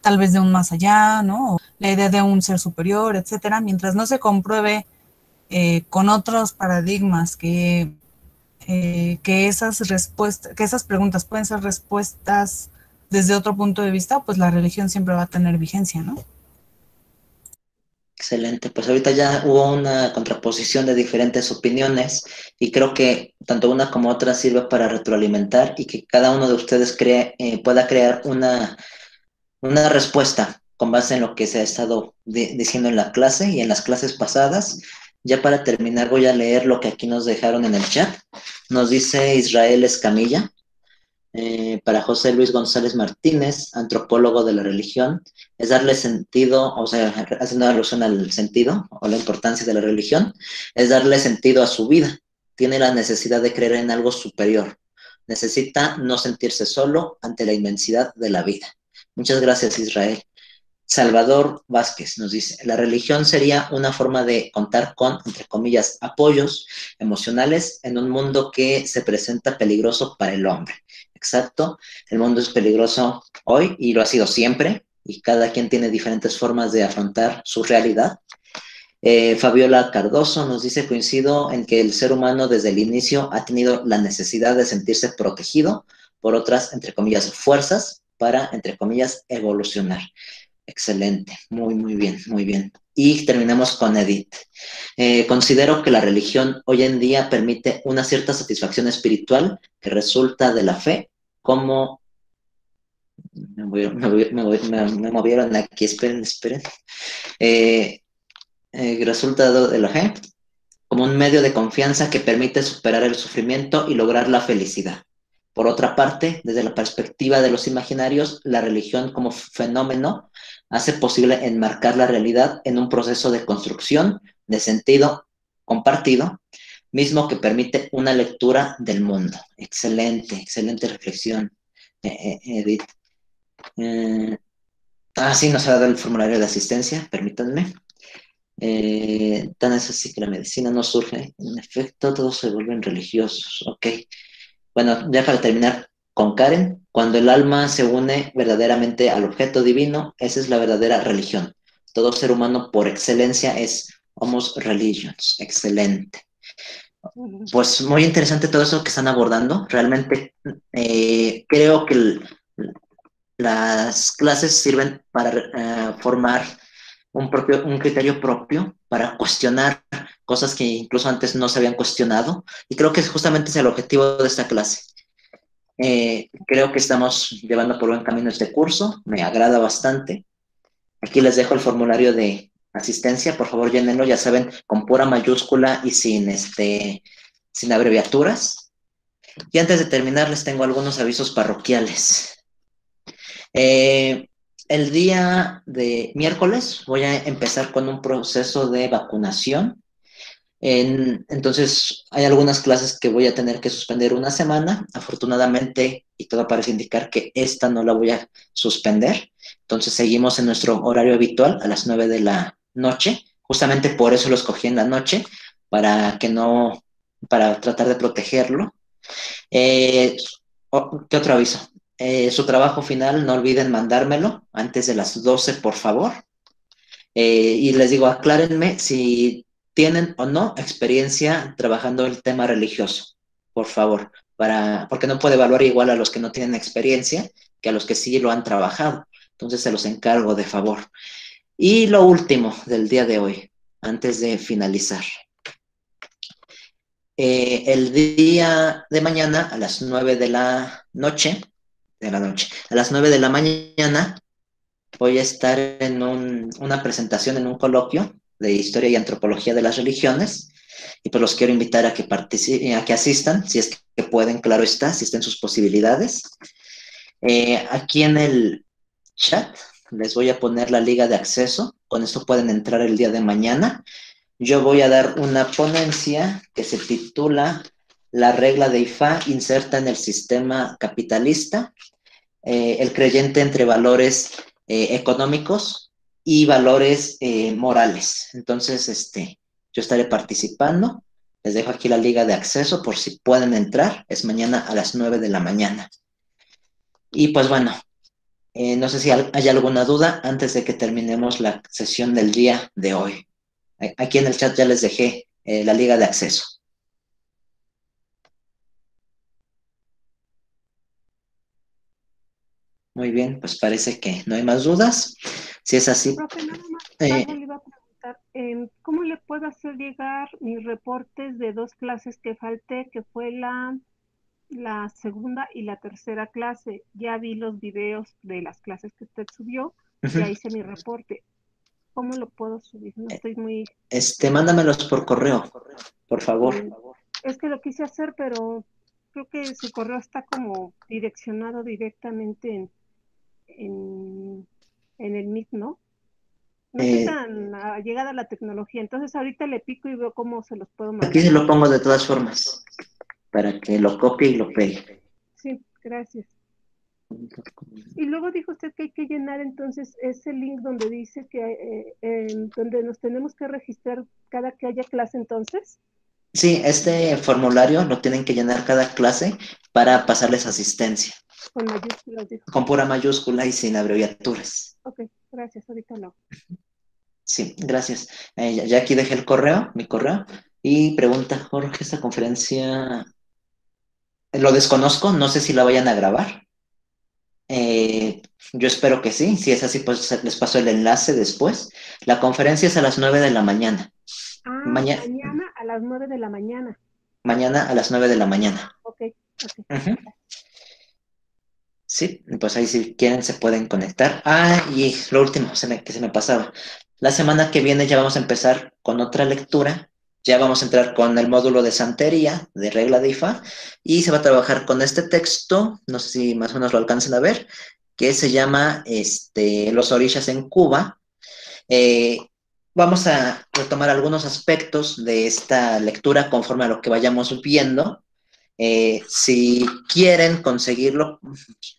tal vez de un más allá, ¿no? O la idea de un ser superior, etcétera, mientras no se compruebe con otros paradigmas que esas preguntas pueden ser respuestas desde otro punto de vista, pues la religión siempre va a tener vigencia, ¿no? Excelente, pues ahorita ya hubo una contraposición de diferentes opiniones y creo que tanto una como otra sirve para retroalimentar y que cada uno de ustedes pueda crear una respuesta con base en lo que se ha estado diciendo en la clase y en las clases pasadas. Ya para terminar voy a leer lo que aquí nos dejaron en el chat. Nos dice Israel Escamilla, para José Luis González Martínez, antropólogo de la religión, es darle sentido, o sea, haciendo alusión al sentido o la importancia de la religión, es darle sentido a su vida. Tiene la necesidad de creer en algo superior. Necesita no sentirse solo ante la inmensidad de la vida. Muchas gracias, Israel. Salvador Vázquez nos dice, la religión sería una forma de contar con, entre comillas, apoyos emocionales en un mundo que se presenta peligroso para el hombre. Exacto, el mundo es peligroso hoy y lo ha sido siempre, y cada quien tiene diferentes formas de afrontar su realidad. Fabiola Cardoso nos dice, coincido en que el ser humano desde el inicio ha tenido la necesidad de sentirse protegido por otras, entre comillas, fuerzas para, entre comillas, evolucionar. Excelente, muy, muy bien, muy bien. Y terminamos con Edith. Considero que la religión hoy en día permite una cierta satisfacción espiritual que resulta de la fe, como... Me movieron aquí, esperen. Resulta de la fe como un medio de confianza que permite superar el sufrimiento y lograr la felicidad. Por otra parte, desde la perspectiva de los imaginarios, la religión como fenómeno hace posible enmarcar la realidad en un proceso de construcción de sentido compartido, mismo que permite una lectura del mundo. Excelente, excelente reflexión, Edith. Sí, nos ha dado el formulario de asistencia, permítanme. Tan es así que la medicina no surge. En efecto, todos se vuelven religiosos. Ok. Bueno, ya para terminar con Karen, cuando el alma se une verdaderamente al objeto divino, esa es la verdadera religión. Todo ser humano por excelencia es Homos Religions. Excelente. Pues muy interesante todo eso que están abordando. Realmente creo que las clases sirven para formar un criterio propio, para cuestionar cosas que incluso antes no se habían cuestionado. Y creo que justamente es el objetivo de esta clase. Creo que estamos llevando por buen camino este curso. Me agrada bastante. Aquí les dejo el formulario de asistencia. Por favor, llénenlo, ya saben, con pura mayúscula y sin abreviaturas. Y antes de terminar, les tengo algunos avisos parroquiales. El día de miércoles voy a empezar con un proceso de vacunación. Entonces, hay algunas clases que voy a tener que suspender una semana. Afortunadamente, y todo parece indicar que esta no la voy a suspender. Entonces, seguimos en nuestro horario habitual a las 9 de la noche. Justamente por eso lo escogí en la noche, para tratar de protegerlo. ¿Qué otro aviso? Su trabajo final, no olviden mandármelo antes de las 12, por favor. Y les digo, aclárenme si tienen o no experiencia trabajando el tema religioso, por favor, porque no puedo evaluar igual a los que no tienen experiencia que a los que sí lo han trabajado. Entonces se los encargo de favor. Y lo último del día de hoy, antes de finalizar. El día de mañana a las 9 de la noche, a las 9 de la mañana, voy a estar en una presentación, en un coloquio de Historia y Antropología de las Religiones, y pues los quiero invitar a que participen, a que asistan, si es que pueden, claro está, si están sus posibilidades. Aquí en el chat les voy a poner la liga de acceso, con esto pueden entrar el día de mañana. Yo voy a dar una ponencia que se titula La regla de Ifá inserta en el sistema capitalista, el creyente entre valores económicos y valores morales. Entonces, yo estaré participando. Les dejo aquí la liga de acceso por si pueden entrar. Es mañana a las 9 de la mañana. Y pues bueno, no sé si hay alguna duda antes de que terminemos la sesión del día de hoy. Aquí en el chat ya les dejé la liga de acceso. Muy bien, pues parece que no hay más dudas. Si es así... Profe, nada más, algo le iba a preguntar. ¿Cómo le puedo hacer llegar mis reportes de 2 clases que falté, que fue la segunda y la tercera clase? Ya vi los videos de las clases que usted subió, ya hice mi reporte. ¿Cómo lo puedo subir? No estoy muy... Mándamelos por correo, por favor. Es que lo quise hacer, pero creo que su correo está como direccionado directamente en el Meet, ¿no? No estoy tan llegada a la tecnología, entonces ahorita le pico y veo cómo se los puedo mandar. Aquí se lo pongo de todas formas, para que lo copie y lo pegue. Sí, gracias. Y luego dijo usted que hay que llenar entonces ese link donde dice que donde nos tenemos que registrar cada que haya clase entonces. Sí, este formulario lo tienen que llenar cada clase para pasarles asistencia. Con mayúsculas, dijo. Con pura mayúscula y sin abreviaturas. Ok, gracias, ahorita no. Sí, gracias. Ya aquí dejé mi correo, y pregunta Jorge, esta conferencia, lo desconozco, no sé si la vayan a grabar. Yo espero que sí, si es así, pues les paso el enlace después. La conferencia es a las 9 de la mañana. Mañana a las 9 de la mañana. Mañana a las 9 de la mañana. Ok. Sí, pues ahí si quieren se pueden conectar. Y lo último que se me pasaba. La semana que viene ya vamos a empezar con otra lectura. Ya vamos a entrar con el módulo de santería, de regla de Ifá, y se va a trabajar con este texto, no sé si más o menos lo alcancen a ver, que se llama Los Orishas en Cuba. vamos a retomar algunos aspectos de esta lectura conforme a lo que vayamos viendo. Si quieren conseguirlo,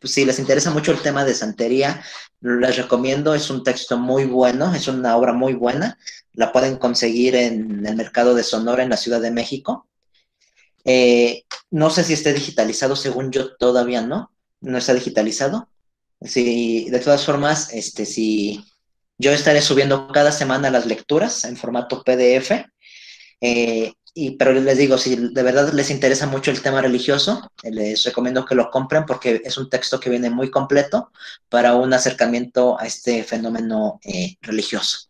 si les interesa mucho el tema de santería, les recomiendo, es un texto muy bueno, es una obra muy buena, la pueden conseguir en el mercado de Sonora en la Ciudad de México. No sé si esté digitalizado, según yo todavía no está digitalizado. Sí, de todas formas, si yo estaré subiendo cada semana las lecturas en formato PDF, pero les digo, si de verdad les interesa mucho el tema religioso, les recomiendo que lo compren porque es un texto que viene muy completo para un acercamiento a este fenómeno religioso.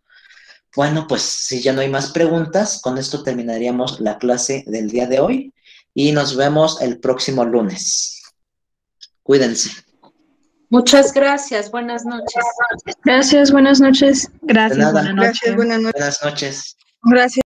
Bueno, pues si ya no hay más preguntas, con esto terminaríamos la clase del día de hoy y nos vemos el próximo lunes. Cuídense. Muchas gracias, buenas noches. Gracias, buenas noches. De nada. Gracias, buenas noches. Buenas noches. Gracias.